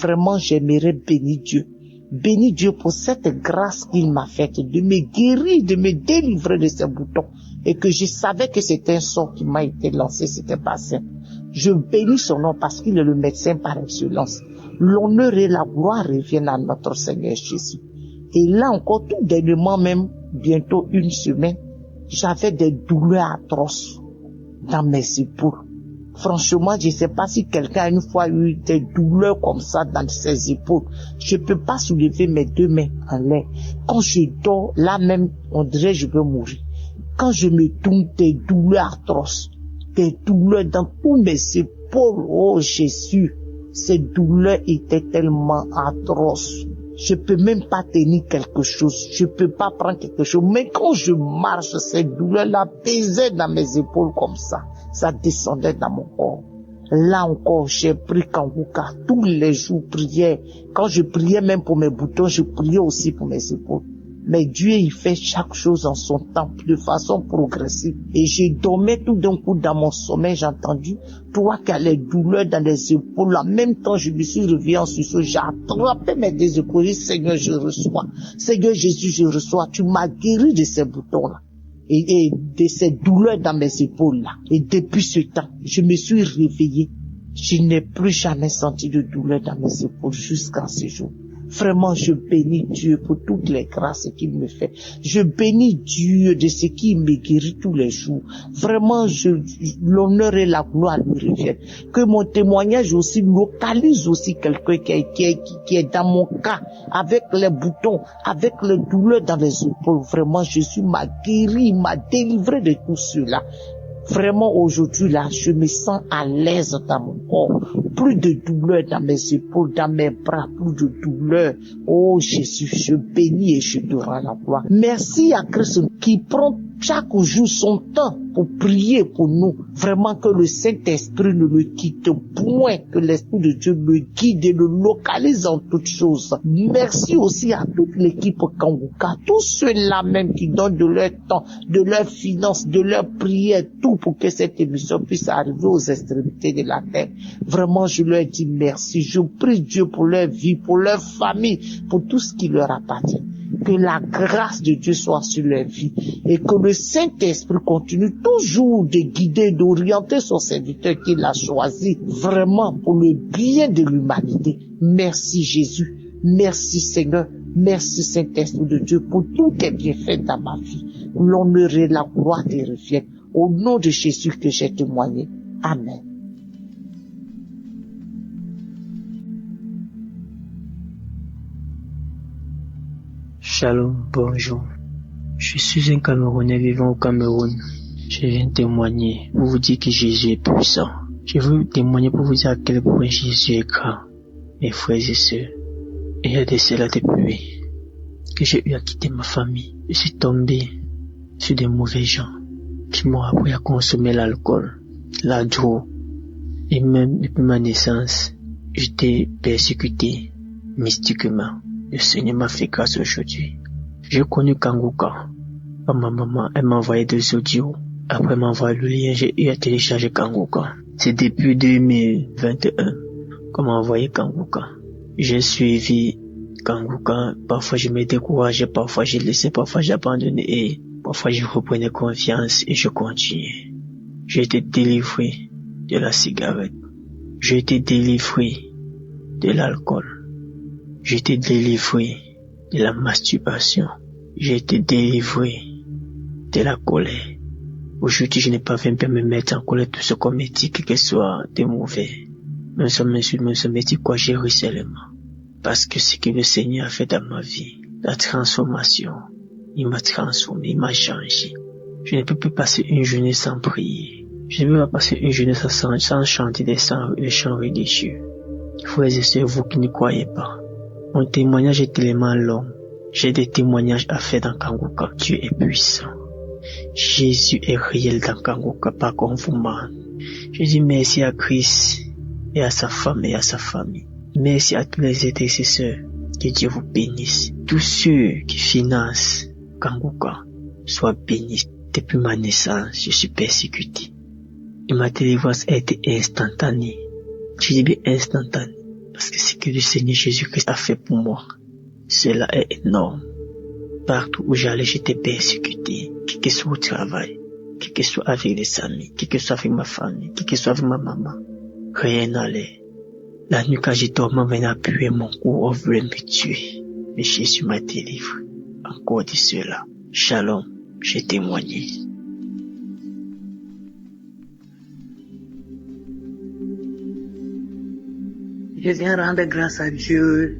Vraiment, j'aimerais bénir Dieu. Bénis Dieu pour cette grâce qu'il m'a faite de me guérir, de me délivrer de ces boutons. Et que je savais que c'était un sort qui m'a été lancé, c'était pas simple. Je bénis son nom parce qu'il est le médecin par excellence. L'honneur et la gloire reviennent à notre Seigneur Jésus. Et là encore, tout dernièrement même, bientôt une semaine, j'avais des douleurs atroces dans mes épaules. Franchement, je ne sais pas si quelqu'un a une fois eu des douleurs comme ça dans ses épaules. Je ne peux pas soulever mes deux mains en l'air. Quand je dors, là même, on dirait que je veux mourir. Quand je me tourne, des douleurs atroces, des douleurs dans tous mes épaules. Oh Jésus, ces douleurs étaient tellement atroces. Je peux même pas tenir quelque chose. Je peux pas prendre quelque chose. Mais quand je marche, ces douleurs-là pesaient dans mes épaules comme ça. Ça descendait dans mon corps. Là encore, j'ai pris Kanguka. Tous les jours, prière. Quand je priais même pour mes boutons, je priais aussi pour mes épaules. Mais Dieu, il fait chaque chose en son temps, de façon progressive. Et je dormais tout d'un coup dans mon sommeil, j'ai entendu, toi qui as les douleurs dans les épaules, en même temps, je me suis réveillé en sursaut, j'ai attrapé mes deux épaules, Seigneur, je reçois. Seigneur Jésus, je reçois. Tu m'as guéri de ces boutons-là. Et de ces douleurs dans mes épaules-là. Et depuis ce temps, je me suis réveillé. Je n'ai plus jamais senti de douleur dans mes épaules jusqu'à ce jour. Vraiment, je bénis Dieu pour toutes les grâces qu'il me fait. Je bénis Dieu de ce qu'il me guérit tous les jours. Vraiment, l'honneur et la gloire lui reviennent. Que mon témoignage aussi localise aussi quelqu'un qui est dans mon cas, avec les boutons, avec les douleurs dans les épaules. Vraiment, Jésus m'a guéri, m'a délivré de tout cela. Vraiment, aujourd'hui, là, je me sens à l'aise dans mon corps. Plus de douleur dans mes épaules, dans mes bras, plus de douleur. Oh, Jésus, je bénis et je te rends la gloire. Merci à Christ qui prend chaque jour son temps pour prier pour nous. Vraiment que le Saint-Esprit ne le quitte point, que l'Esprit de Dieu le guide et le localise en toutes choses. Merci aussi à toute l'équipe Kanguka, tous ceux-là même qui donnent de leur temps, de leurs finances, de leurs prières, tout pour que cette émission puisse arriver aux extrémités de la terre. Vraiment, je leur dis merci. Je prie Dieu pour leur vie, pour leur famille, pour tout ce qui leur appartient. Que la grâce de Dieu soit sur leur vie et que le Saint-Esprit continue toujours de guider, d'orienter son serviteur qu'il a choisi vraiment pour le bien de l'humanité. Merci Jésus, merci Seigneur, merci Saint-Esprit de Dieu pour tout tes bienfaits dans ma vie. L'honneur et la gloire te reviennent. Au nom de Jésus que j'ai témoigné. Amen. Shalom, bonjour. Je suis un Camerounais vivant au Cameroun. Je viens témoigner pour vous dire que Jésus est puissant. Je veux témoigner pour vous dire à quel point Jésus est grand. Mes frères et sœurs, il y a de cela depuis que j'ai eu à quitter ma famille. Je suis tombé sur des mauvais gens qui m'ont appris à consommer l'alcool, la drogue. Et même depuis ma naissance, j'étais persécuté mystiquement. Le Seigneur m'a fait grâce aujourd'hui. J'ai connu Kanguka. Ma maman, elle m'a envoyé des audios. Après m'envoyer le lien, j'ai eu à télécharger Kanguka. C'est depuis 2021 qu'on m'a envoyé Kanguka. J'ai suivi Kanguka. Parfois je me décourageais, parfois j'ai laissé, parfois j'ai abandonné et parfois je reprenais confiance et je continuais. J'ai été délivré de la cigarette. J'ai été délivré de l'alcool. J'ai été délivré de la masturbation. J'ai été délivré de la colère. Aujourd'hui, je n'ai pas fait me mettre en colère tout ce qu'on me dit, que ce soit de mauvais. Même si on m'insulte, même si on me dit quoi, j'ai ri seulement. Parce que ce que le Seigneur a fait dans ma vie, la transformation, il m'a transformé, il m'a changé. Je ne peux plus passer une journée sans prier. Je ne peux pas passer une journée sans chanter des chants religieux. Frères et sœurs, vous qui ne croyez pas, mon témoignage est tellement long. J'ai des témoignages à faire dans Kanguka. Dieu est puissant. Jésus est réel dans Kanguka, pas qu'on vous ment. Je dis merci à Christ et à sa femme et à sa famille. Merci à tous les intercesseurs. Que Dieu vous bénisse. Tous ceux qui financent Kanguka soient bénis. Depuis ma naissance, je suis persécuté. Et ma délivrance a été instantanée. Je dis bien instantanée. Parce que ce que le Seigneur Jésus-Christ a fait pour moi, cela est énorme. Partout où j'allais, j'étais persécuté. Quel que soit au travail, quel que soit avec les amis, quel que soit avec ma famille, quel que soit avec ma maman. Rien n'allait. La nuit quand j'ai dormi, on venait appuyer mon cou, on voulait me tuer. Mais Jésus m'a délivré. Encore de cela. Shalom, j'ai témoigné. Je viens rendre grâce à Dieu